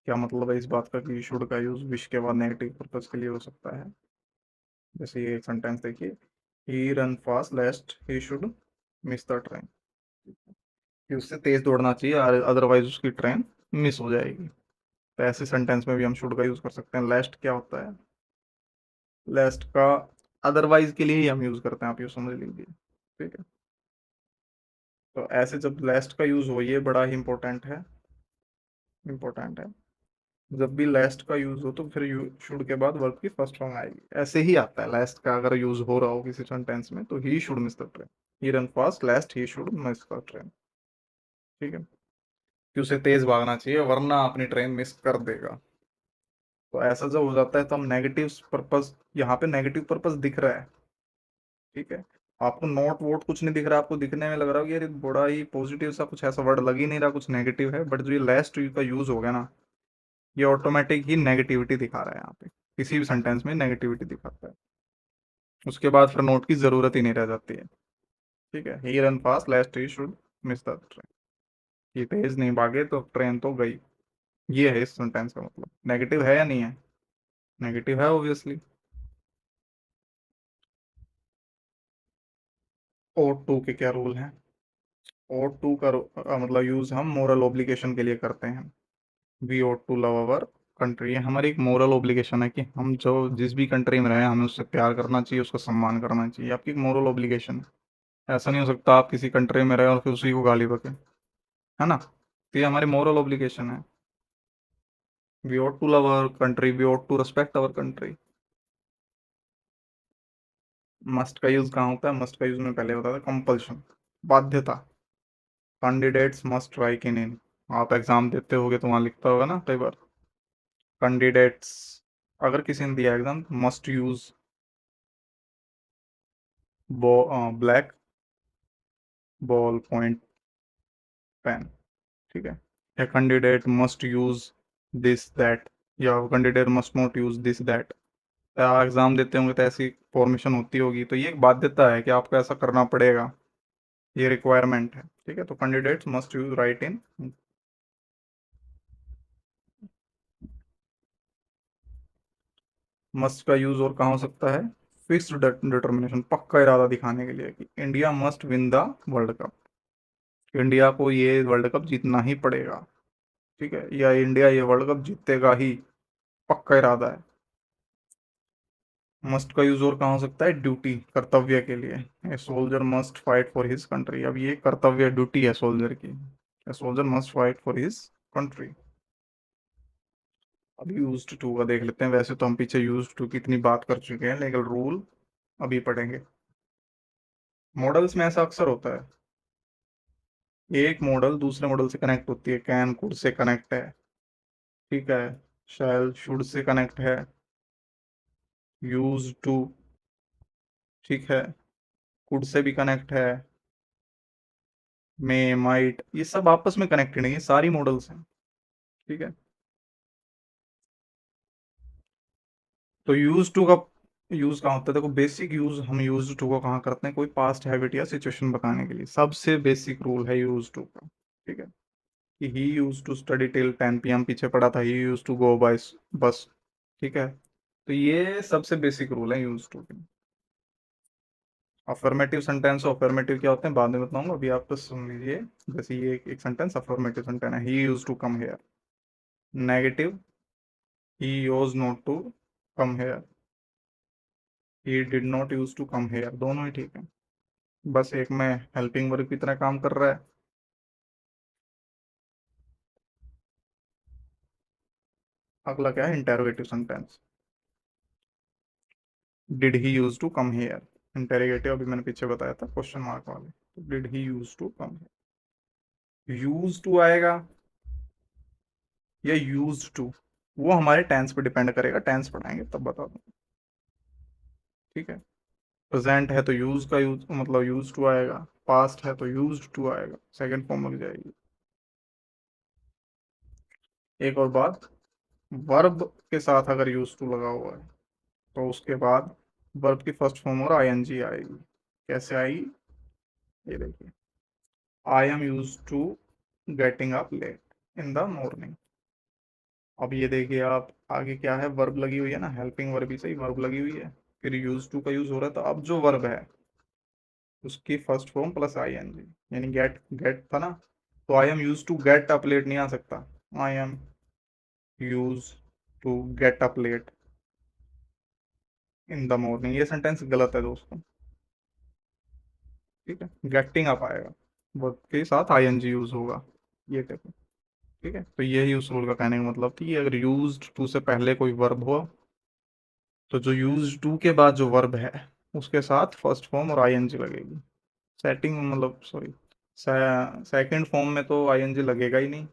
क्या मतलब है इस बात का कि शुड का यूज विश के बाद नेगेटिव पर्पज के लिए हो सकता है? जैसे ये सेंटेंस देखिए, he run fast lest he should miss the train, कि उससे तेज दौड़ना चाहिए, अदरवाइज उसकी ट्रेन मिस हो जाएगी। तो ऐसे सेंटेंस में भी हम शुड का यूज कर सकते हैं। लेस्ट क्या होता है? लेस्ट का अदरवाइज के लिए ही हम यूज करते हैं, आप ये समझ लीजिए। ठीक है। तो ऐसे जब लेस्ट का यूज हो, ये बड़ा ही इंपॉर्टेंट है, इंपॉर्टेंट है। जब भी लेस्ट का यूज हो तो फिर यू शुड के बाद वर्ब की फर्स्ट फॉर्म आएगी, ऐसे ही आता है। लेस्ट का अगर यूज हो रहा हो किसी सेंटेंस में तो ही should miss the train, he run fast lest he should miss the train. ठीक है, कि उसे तेज भागना चाहिए वरना अपनी ट्रेन मिस कर देगा। तो ऐसा जब हो जाता है तो हम नेगेटिव पर्पस, यहाँ पे नेगेटिव पर्पस दिख रहा है। ठीक है। आपको नोट वोट कुछ नहीं दिख रहा, आपको दिखने में लग रहा हो कि यार ये बड़ा ही पॉजिटिव सा, कुछ ऐसा वर्ड लग ही नहीं रहा, कुछ नेगेटिव है, बट जो ये लास्ट का यूज हो गया ना, ये ऑटोमेटिक ही नेगेटिविटी दिखा रहा है यहाँ पे। किसी भी सेंटेंस में नेगेटिविटी दिखाता है, उसके बाद फिर नोट की जरूरत ही नहीं रह जाती है। ठीक है, he run fast last he should miss the train, ये तेज नहीं भागे तो ट्रेन तो गई। ये है इस सेंटेंस का मतलब। नेगेटिव है या नहीं है? नेगेटिव है ऑब्वियसली। और टू के क्या रूल हैं? और टू का मतलब यूज हम मोरल ओब्लिगेशन के लिए करते हैं। We ought to love our country, ये हमारी एक मोरल ओब्लिगेशन है कि हम जो जिस भी कंट्री में रहे हमें उससे प्यार करना चाहिए, उसका सम्मान करना चाहिए, आपकी एक मोरल ओब्लिगेशन है। ऐसा नहीं हो सकता आप किसी कंट्री में रहे और फिर उसी को गाली बके, है ना? तो ये हमारी मोरल ओब्लिगेशन है। We ought to love our country, we ought to respect our country. Must का यूज कहाँ होता है? मस्ट का यूज में पहले होता था कंपल्शन, बाध्यता। कैंडिडेट्स मस्ट राइट इन आप एग्जाम देते होगे तो वहां लिखता होगा ना कई बार, कैंडिडेट्स, अगर किसी ने दिया exam, must use black ball point pen. ठीक है। या candidate must use this that, या candidate must not use this that. Exam देते होंगे तो ऐसी फॉर्मेशन होती होगी, तो ये एक बाध्यता है कि आपको ऐसा करना पड़ेगा, ये रिक्वायरमेंट है। ठीक है, तो कैंडिडेट्स मस्ट यूज राइट इन। मस्ट का यूज और कहाँ हो सकता है? फिक्स्ड डिटर्मिनेशन, पक्का इरादा दिखाने के लिए कि India must win the world cup, India को ये वर्ल्ड कप जीतना ही पड़ेगा। ठीक है, या इंडिया ये वर्ल्ड कप जीतेगा ही, पक्का इरादा है। मस्ट का यूज और कहाँ हो सकता है? ड्यूटी, कर्तव्य के लिए। A soldier must fight for his country, अब ये कर्तव्य ड्यूटी है सोल्जर की, a soldier must fight for his country. अब यूज्ड टू का देख लेते हैं। वैसे तो हम पीछे यूज्ड टू की इतनी बात कर चुके हैं, लेकिन रूल अभी पढ़ेंगे। मॉडल्स में ऐसा अक्सर होता है, एक मॉडल दूसरे मॉडल से कनेक्ट होती है, कैन कुड से कनेक्ट है। ठीक है, शैल शुड से कनेक्ट है, यूज टू। ठीक है, कुड से भी कनेक्ट है, मे, माइट, ये सब आपस में कनेक्टेड है, ये सारी मॉडल्स हैं। ठीक है। तो यूज टू का यूज कहाँ होता है? देखो बेसिक यूज हम यूज टू को कहाँ करते हैं? कोई पास्ट हैबिट या सिचुएशन बताने के लिए, सबसे बेसिक रूल है यूज टू का। ठीक है। कि he use to study till 10 PM, पीछे पड़ा था, he use to go by bus. ठीक है। तो ये सबसे बेसिक रूल है यूज टू के। अफर्मेटिव सेंटेंस और अफर्मेटिव क्या होते हैं बाद में बताऊंगा, अभी आप तो सुन लीजिए। जैसे ये एक सेंटेंस अफर्मेटिव सेंटेंस है, he use to come here. Negative, he use not to come here, he did not use to come here, दोनों ही ठीक है। बस एक में हेल्पिंग वर्ब की तरह काम कर रहा है। अगला क्या है? Interrogative sentence. Did he use to come here. Interrogative अभी मैंने पीछे बताया था, क्वेश्चन मार्क वाले। तो did he use to come here, use to आएगा या यूज टू, वो हमारे टेंस पे डिपेंड करेगा, टेंस पढ़ाएंगे तब बता दूंगा। ठीक है। प्रेजेंट है तो यूज का यूज मतलब यूज टू आएगा, पास्ट है तो यूज टू आएगा, सेकंड फॉर्म लग जाएगी। एक और बात, वर्ब के साथ अगर यूज टू लगा हुआ है तो उसके बाद वर्ब की फर्स्ट फॉर्म और आईएनजी आएगी। कैसे आएगी? ये देखिए, I am use to getting up late in the morning. अब ये देखिए आप, आगे क्या है? वर्ब लगी हुई है ना, हेल्पिंग वर्ब ही सही, वर्ब लगी हुई है, फिर यूज टू का यूज हो रहा है, तो अब जो वर्ब है उसकी फर्स्ट फॉर्म प्लस आईएनजी, यानी गेट, गेट था ना, तो I am use to get up late नहीं आ सकता, I am use to get up late in the morning, ये सेंटेंस गलत है दोस्तों। ठीक है। गेटिंग अप आएगा, वर्ब के साथ आईएनजी यूज होगा, ये देखो। ठीक है। तो यही उस रूल का कहने का मतलब थी, अगर यूज टू से पहले कोई वर्ब हो तो जो यूज टू के बाद जो वर्ब है उसके साथ फर्स्ट फॉर्म और आईएनजी लगेगी। सेटिंग मतलब सॉरी, सेकंड फॉर्म में तो आईएनजी लगेगा ही नहीं,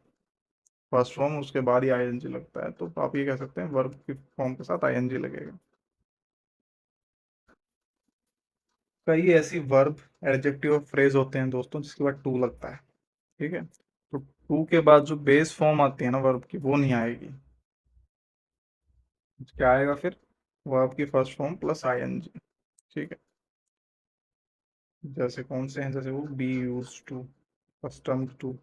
फर्स्ट फॉर्म उसके बाद ही आईएनजी लगता है, तो आप ये कह सकते हैं वर्ब की फॉर्म के साथ आईएनजी लगेगा। कई ऐसी वर्ब, एडजेक्टिव और फ्रेज होते हैं दोस्तों जिसके बाद टू लगता है। ठीक है। तो टू के बाद जो बेस फॉर्म आती है ना वर्ब की, वो नहीं आएगी। क्या आएगा फिर? वर्ब की फर्स्ट फॉर्म प्लस आईएनजी। ठीक है। जैसे कौन से हैं? जैसे वो be use to, custom to,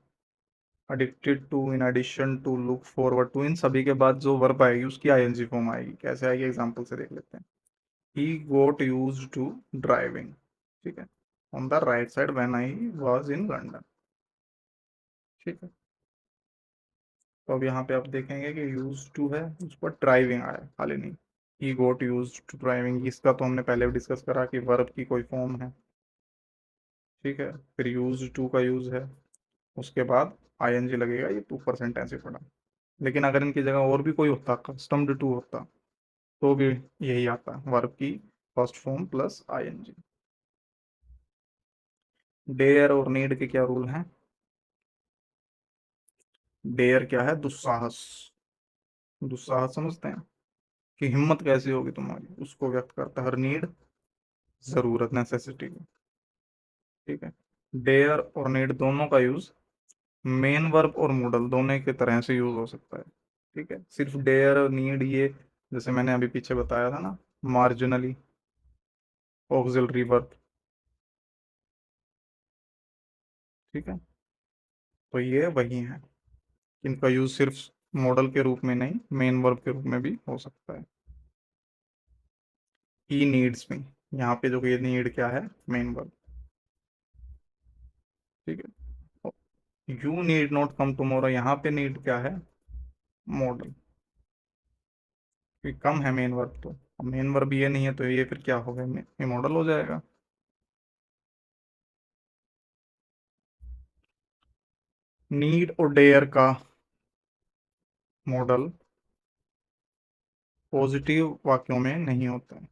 addicted to, in addition to, look forward to, इन सभी के बाद जो वर्ब आएगी उसकी आईएनजी फॉर्म आएगी। कैसे आएगी? एग्जांपल से देख लेते हैं। ही गोट यूज टू ड्राइविंग। ठीक है। On the right side when I was in London. ठीक है। तो अब यहाँ पे आप देखेंगे कि यूज टू है, उस पर ड्राइविंग आया, खाली नहीं। ही गोट यूज टू ड्राइविंग, इसका तो हमने पहले भी डिस्कस करा कि वर्ब की कोई फॉर्म है। ठीक है। फिर यूज टू का यूज है, उसके बाद आईएनजी लगेगा, ये 2% ऐसे पड़ा। लेकिन अगर इनकी जगह और भी कोई होता, कस्टम्ड टू होता, तो भी यही आता, वर्ब की first form plus ING. Dare और नीड के क्या रूल हैं? डेयर क्या है? दुस्साहस। दुस्साहस समझते हैं कि हिम्मत कैसी होगी तुम्हारी, उसको व्यक्त करता है। हर नीड, जरूरत, नेसेसिटी को। ठीक है। डेयर और नीड दोनों का यूज मेन वर्ब और मॉडल दोनों की तरह से यूज हो सकता है। ठीक है। सिर्फ डेयर और नीड ये, जैसे मैंने अभी पीछे बताया था ना, मार्जिनली ऑक्सिलरी वर्ब। ठीक है। तो ये वही है, इनका यूज सिर्फ मॉडल के रूप में नहीं, मेन वर्ब के रूप में भी हो सकता है। ही नीड्स मी, यहाँ पे जो ये नीड क्या है? Main verb. ठीक है। You need not come tomorrow, यहाँ पे नीड क्या है? मॉडल। कम है मेन वर्ब, तो अब मेन वर्ब ये नहीं है तो ये फिर क्या होगा? ये मॉडल हो जाएगा। नीड और डेयर का मॉडल पॉजिटिव वाक्यों में नहीं होता है।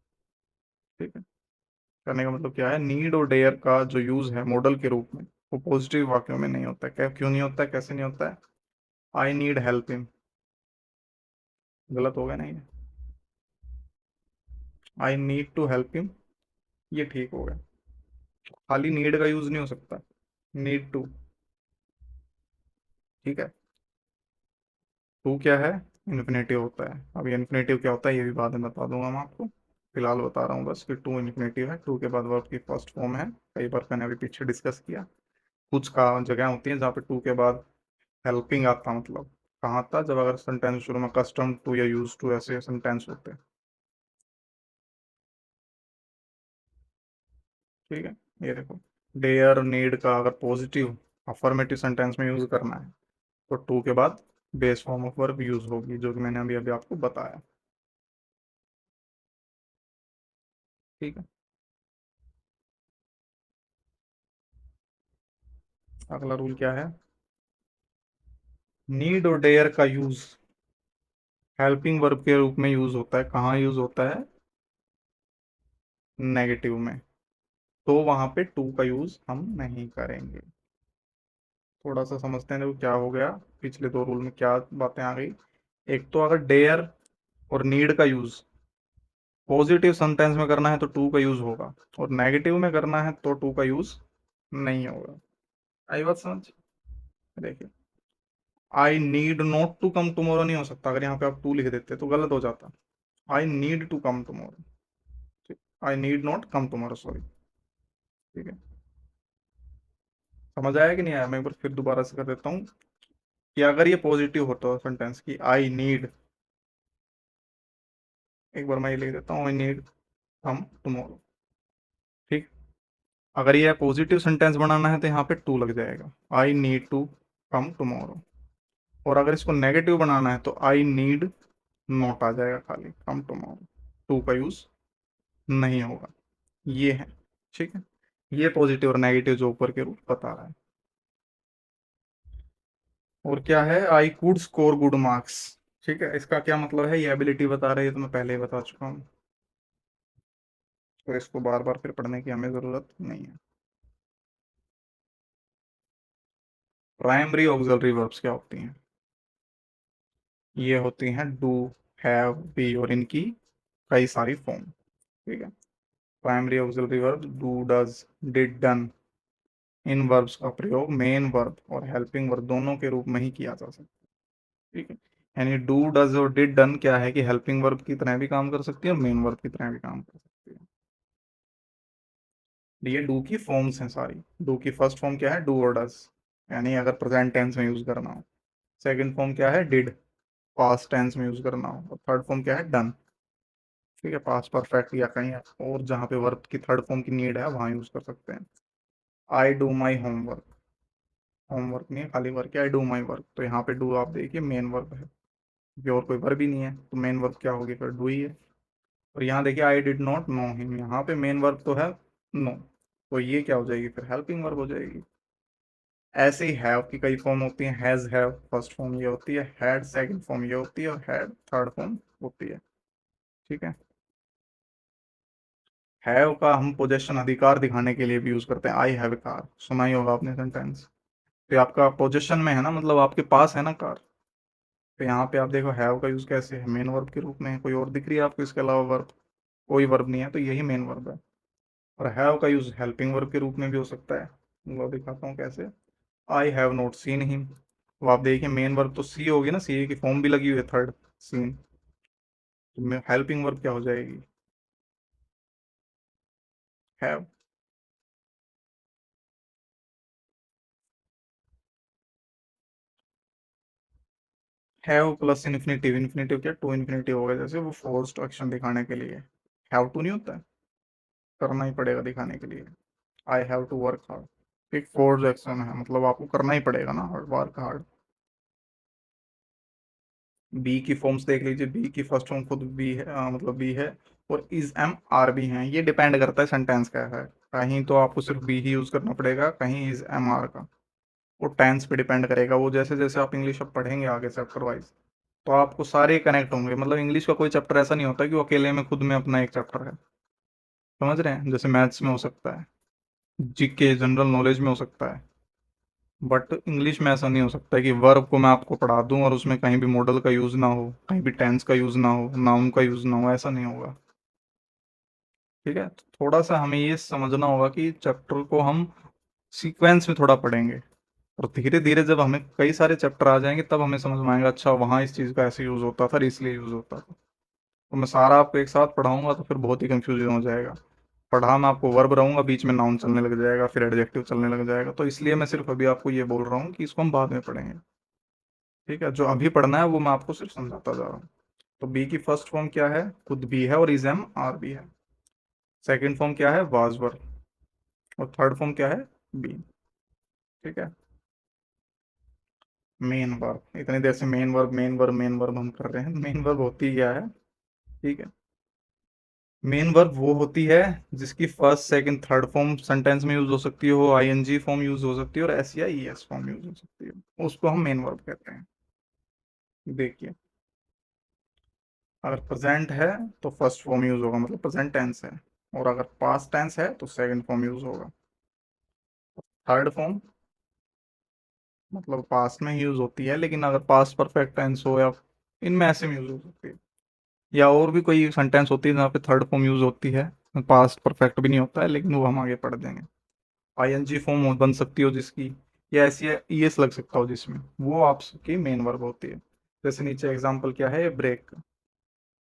ठीक है। करने का मतलब क्या है? नीड और डेयर का जो यूज है मॉडल के रूप में, वो पॉजिटिव वाक्यों में नहीं होता है। क्या, क्यों नहीं होता है, कैसे नहीं होता है? आई नीड हेल्प हिम, गलत हो गया नहीं? I need to help him, ये ठीक हो गया। खाली नीड का यूज नहीं हो सकता, नीड टू। ठीक है। टू क्या है? इन्फिनेटिव होता है। अब ये इन्फिनेटिव क्या होता है ये भी बाद में बता दूंगा मैं आपको, फिलहाल बता रहा हूँ बस कि टू इन्फिनेटिव है। टू के बाद वर्ब की फर्स्ट फॉर्म है, कई बार मैंने अभी पीछे डिस्कस किया। कुछ का जगह होती है जहाँ पे टू के बाद हेल्पिंग आता, मतलब कहाँ आता, जब अगर सेंटेंस शुरू में कस्टम टू या यूज टू ऐसे सेंटेंस होते हैं। ठीक है। ये देखो, डेयर नीड का अगर पॉजिटिव अफर्मेटिव सेंटेंस में यूज करना है तो टू के बाद base form of verb use होगी, जो कि मैंने अभी अभी आपको बताया। ठीक है। अगला रूल क्या है? नीड और डेयर का यूज हेल्पिंग वर्ब के रूप में यूज होता है। कहाँ यूज होता है? नेगेटिव में। तो वहां पे टू का यूज हम नहीं करेंगे। थोड़ा सा समझते हैं, देखो क्या हो गया, पिछले दो रूल में क्या बातें आ गई। एक तो अगर डेयर और नीड का यूज पॉजिटिव सेंटेंस में करना है तो टू का यूज होगा, और नेगेटिव में करना है तो टू का यूज नहीं होगा। आई बात समझ? देखिए, I need not to come tomorrow नहीं हो सकता, अगर यहाँ पे आप टू लिख देते तो गलत हो जाता। I need to come tomorrow. I need not come tomorrow, sorry. ठीक है। समझ आया कि नहीं आया? मैं एक बार फिर दोबारा से कर देता हूँ कि अगर ये पॉजिटिव होता है सेंटेंस की आई नीड, एक बार मैं ये लिख देता हूँ, आई नीड कम टुमारो। ठीक। अगर ये पॉजिटिव सेंटेंस बनाना है तो यहाँ पे टू लग जाएगा, I need to come tomorrow. और अगर इसको नेगेटिव बनाना है तो आई नीड नॉट आ जाएगा, खाली कम टुमारो, टू का यूज नहीं होगा। ये है। ठीक है। ये पॉजिटिव और नेगेटिव जो ऊपर के रूप बता रहा है। और क्या है? I could score good marks. ठीक है, इसका क्या मतलब है? ये एबिलिटी बता रही है, तो मैं पहले ही बता चुका हूँ, तो इसको बार बार फिर पढ़ने की हमें जरूरत नहीं है। प्राइमरी ऑक्सिलरी वर्ब्स क्या होती हैं? ये होती हैं डू, हैव, बी और इनकी कई सारी फॉर्म। ठीक है। Primary auxiliary verb do, does, did, done, in verbs का प्रयोग मेन वर्ब और हेल्पिंग वर्ब दोनों के रूप में ही किया जा सकता है। ठीक है। यानी डू, डज और डिड, डन क्या है कि हेल्पिंग वर्ब की तरह भी काम कर सकती है और मेन वर्ब की तरह भी काम कर सकती है। ये डू की फॉर्म्स हैं सारी। डू की फर्स्ट फॉर्म क्या है? डू और डज, यानी अगर प्रेजेंट टेंस में यूज करना हो। सेकंड फॉर्म क्या है? डिड, पास्ट टेंस में यूज करना हो। और थर्ड फॉर्म क्या है? डन। ठीक है, पास्ट परफेक्ट या कहीं और जहाँ पे वर्ब की थर्ड फॉर्म की नीड है वहां यूज कर सकते हैं। I do my homework, homework नहीं है, खाली वर्क है, आई डू माई वर्क, तो यहाँ पे डू आप देखिए मेन वर्ब है, क्योंकि और कोई वर्ब ही नहीं है, तो मेन वर्ब क्या होगी? फिर डू ही है। और यहाँ देखिए I did not know him, यहाँ पे मेन वर्ब तो है नो, तो ये क्या हो जाएगी? फिर हेल्पिंग वर्ब हो जाएगी। ऐसे ही हैव की कई फॉर्म होती हैं। हैज, हैव फर्स्ट फॉर्म ये होती है, हैड सेकंड फॉर्म ये होती है, और हैड थर्ड फॉर्म होती है। ठीक है। हैव का हम पोजेशन अधिकार दिखाने के लिए भी यूज करते हैं। आई हैव ए कार, सुना ही होगा आपने सेंटेंस। तो आपका पोजेशन में है ना, मतलब आपके पास है ना कार। तो यहाँ पे आप देखो हैव का यूज कैसे है? मेन वर्ब के रूप में है। कोई और दिख रही है आपको इसके अलावा वर्ब? कोई वर्ब नहीं है, तो यही मेन वर्ब है। और हैव का यूज हेल्पिंग वर्ब के रूप में भी हो सकता है। वो दिखाता हूँ कैसे। I have not seen him, तो आप देखिए मेन वर्ब तो सी होगी ना, सी की फॉर्म भी लगी हुई है थर्ड, सीन। तो हेल्पिंग वर्ब क्या हो जाएगी? Have. Have plus infinitive, infinitive क्या? टू इन्फिनेटिव होगा, जैसे वो फोर्स्ड एक्शन दिखाने के लिए। हैव टू नहीं होता है, करना ही पड़ेगा दिखाने के लिए। I have to work hard, एक फोर्स्ड एक्शन है, मतलब आपको करना ही पड़ेगा ना, हार्ड वर्क हार्ड। बी की फॉर्म्स देख लीजिए, बी की फर्स्ट फॉर्म खुद बी है, मतलब बी है। और इज, एम, आर भी हैं। ये डिपेंड करता है सेंटेंस का है, कहीं तो आपको सिर्फ बी ही यूज करना पड़ेगा, कहीं इज, एम, आर का। वो टेंस पे डिपेंड करेगा, वो जैसे जैसे आप इंग्लिश अब पढ़ेंगे आगे चैप्टर वाइज, तो आपको सारे कनेक्ट होंगे। मतलब इंग्लिश का कोई चैप्टर ऐसा नहीं होता कि वो अकेले में खुद में अपना एक चैप्टर है। समझ रहे हैं? जैसे मैथ्स में हो सकता है, जीके जनरल नॉलेज में हो सकता है, बट इंग्लिश में ऐसा नहीं हो सकता कि वर्ब को मैं आपको पढ़ा दूं और उसमें कहीं भी मॉडल का यूज ना हो, कहीं भी टेंस का यूज ना हो, नाउन का यूज ना हो, ऐसा नहीं होगा। ठीक है, तो थोड़ा सा हमें ये समझना होगा कि चैप्टर को हम सीक्वेंस में थोड़ा पढ़ेंगे, और धीरे धीरे जब हमें कई सारे चैप्टर आ जाएंगे तब हमें समझ में आएगा अच्छा वहाँ इस चीज़ का ऐसे यूज़ होता था और इसलिए यूज़ होता था। तो मैं सारा आपको एक साथ पढ़ाऊंगा तो फिर बहुत ही कंफ्यूजन हो जाएगा। पढ़ा मैं आपको वर्ब रहूंगा, बीच में नाउन चलने लग जाएगा, फिर एडजेक्टिव चलने लग जाएगा, तो इसलिए मैं सिर्फ अभी आपको ये बोल रहा हूँ कि इसको हम बाद में पढ़ेंगे। ठीक है, जो अभी पढ़ना है वो मैं आपको सिर्फ समझाता जा रहा हूँ। तो बी की फर्स्ट फॉर्म क्या है, खुद बी है और इज एम आर बी है। सेकंड फॉर्म क्या है, वाज वर। और थर्ड फॉर्म क्या है, बी। ठीक है, मेन वर्ब, इतनी देर से main verb main verb main verb हम कर रहे हैं, मेन वर्ब होती क्या है। ठीक है, मेन वर्ब वो होती है जिसकी first second third form sentence में यूज हो सकती हो, आईएनजी फॉर्म यूज हो सकती है, और एस या ईएस फॉर्म यूज हो सकती है, उसको हम मेन वर्ब कहते हैं। देखिए, अगर प्रेजेंट है तो फर्स्ट फॉर्म यूज होगा, मतलब प्रेजेंट टेंस है। और अगर पास्ट टेंस है तो सेकंड फॉर्म यूज होगा। थर्ड फॉर्म मतलब पास्ट में यूज होती है, लेकिन अगर पास्ट परफेक्ट टेंस हो या इनमें ऐसे में यूज हो सकती है। या और भी कोई सेंटेंस होती है जहाँ पे थर्ड फॉर्म यूज होती है, पास्ट परफेक्ट भी नहीं होता है, लेकिन वो हम आगे पढ़ देंगे। आईएनजी फॉर्म बन सकती हो जिसकी, या ऐसी ईएस लग सकता हो जिसमें, वो आपकी मेन वर्ब होती है। जैसे नीचे एग्जांपल क्या है, ब्रेक।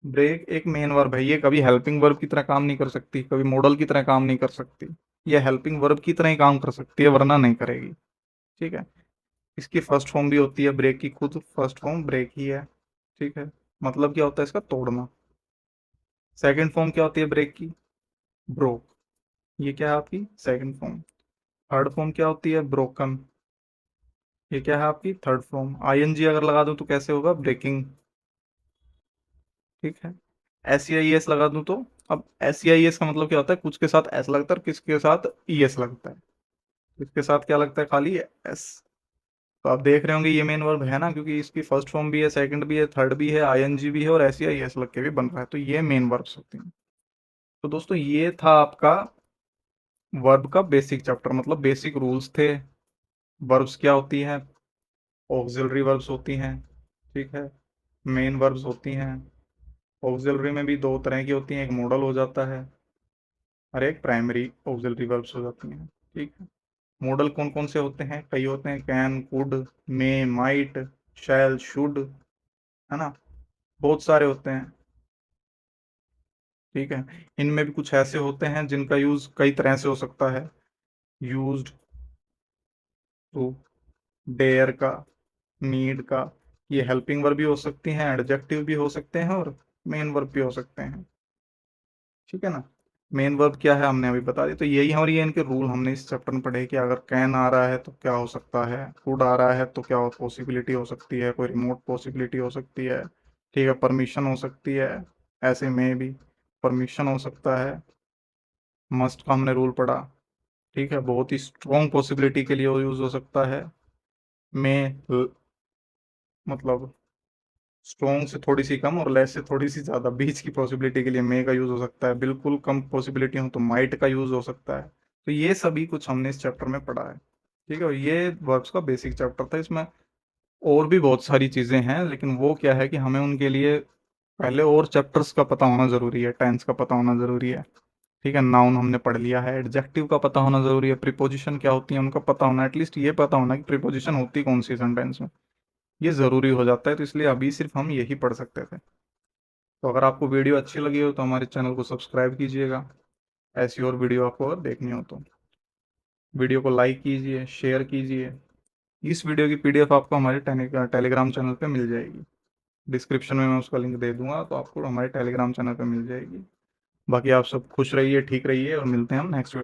ब्रेक एक मेन वर्ब है, ये कभी हेल्पिंग वर्ब की तरह काम नहीं कर सकती, कभी मॉडल की तरह काम नहीं कर सकती। ये हेल्पिंग वर्ब की तरह ही काम कर सकती है, वरना नहीं करेगी। ठीक है, इसकी फर्स्ट फॉर्म भी होती है ब्रेक की, खुद फर्स्ट फॉर्म ब्रेक ही है। ठीक है, मतलब क्या होता है इसका, तोड़ना। सेकंड फॉर्म क्या होती है ब्रेक की, ब्रोक। ये क्या है आपकी सेकंड फॉर्म। थर्ड फॉर्म क्या होती है, ब्रोकन। ये क्या है आपकी थर्ड फॉर्म। आईएनजी अगर लगा दूं तो कैसे होगा, ब्रेकिंग। ठीक है, एस या ई एस लगा दूं तो, अब एस या ई एस का मतलब क्या होता है, कुछ के साथ एस लगता है और किसके साथ ई एस लगता है। इसके साथ क्या लगता है, खाली एस। तो आप देख रहे होंगे ये मेन वर्ब है ना, क्योंकि इसकी फर्स्ट फॉर्म भी है, सेकंड भी है, थर्ड भी है, आईएनजी भी है, और एस या ई एस लग के भी बन रहा है, तो ये मेन वर्ब्स होती हैं। तो दोस्तों ये था आपका वर्ब का बेसिक चैप्टर, मतलब बेसिक रूल्स थे। वर्ब्स क्या होती हैं, ऑक्सिलरी वर्ब्स होती हैं। ठीक है, मेन वर्ब्स होती हैं। ऑक्सिलरी में भी दो तरह की होती हैं, एक मॉडल हो जाता है और एक प्राइमरी ऑक्सिलरी वर्ब्स हो जाती हैं। ठीक है, मॉडल कौन कौन से होते हैं, कई होते हैं, can, could, may, might, shall, should, है ना, बहुत सारे होते हैं। ठीक है, इनमें भी कुछ ऐसे होते हैं जिनका यूज कई तरह से हो सकता है। यूज्ड टू, डेयर का, नीड का। ये हेल्पिंग वर्ब भी हो सकती हैं, एडजेक्टिव भी हो सकते हैं, और मेन वर्ब भी हो सकते हैं। ठीक है ना, मेन वर्ब क्या है हमने अभी बता दिया। तो यही हमारी इनके रूल हमने इस चैप्टर में पढ़े कि अगर कैन आ रहा है तो क्या हो सकता है, कुड आ रहा है तो क्या पॉसिबिलिटी हो सकती है, कोई रिमोट पॉसिबिलिटी हो सकती है। ठीक है, परमिशन हो सकती है, ऐसे में भी परमिशन हो सकता है। मस्ट का हमने रूल पढ़ा। ठीक है, बहुत ही स्ट्रॉन्ग पॉसिबिलिटी के लिए यूज हो सकता है। में मतलब स्ट्रॉन्ग से थोड़ी सी कम और लेस से थोड़ी सी ज्यादा, बीच की पॉसिबिलिटी के लिए मे का यूज हो सकता है, बिल्कुल कम पॉसिबिलिटी हो तो माइट का यूज हो सकता है। तो ये सभी कुछ हमने इस चैप्टर में पढ़ा है। ठीक है, और ये वर्ब्स का बेसिक चैप्टर था। इसमें और भी बहुत सारी चीजें हैं, लेकिन वो क्या है कि हमें उनके लिए पहले और चैप्टर्स का पता होना जरूरी है, टेंस का पता होना जरूरी है। ठीक है, नाउन हमने पढ़ लिया है, एडजेक्टिव का पता होना जरूरी है, प्रीपोजिशन क्या होती है उनका पता होना, एटलीस्ट ये पता होना कि प्रीपोजिशन होती कौन सी सेंटेंस में, ये जरूरी हो जाता है। तो इसलिए अभी सिर्फ हम यही पढ़ सकते थे। तो अगर आपको वीडियो अच्छी लगी हो तो हमारे चैनल को सब्सक्राइब कीजिएगा, ऐसी और वीडियो आपको अगर देखनी हो तो। वीडियो को लाइक कीजिए, शेयर कीजिए। इस वीडियो की पीडीएफ आपको हमारे टेलीग्राम चैनल पे मिल जाएगी। डिस्क्रिप्शन में मैं उसका लिंक दे दूंगा, तो आपको हमारे टेलीग्राम चैनल पे मिल जाएगी। बाकी आप सब खुश रहिए, ठीक रहिए, और मिलते हैं हम नेक्स्ट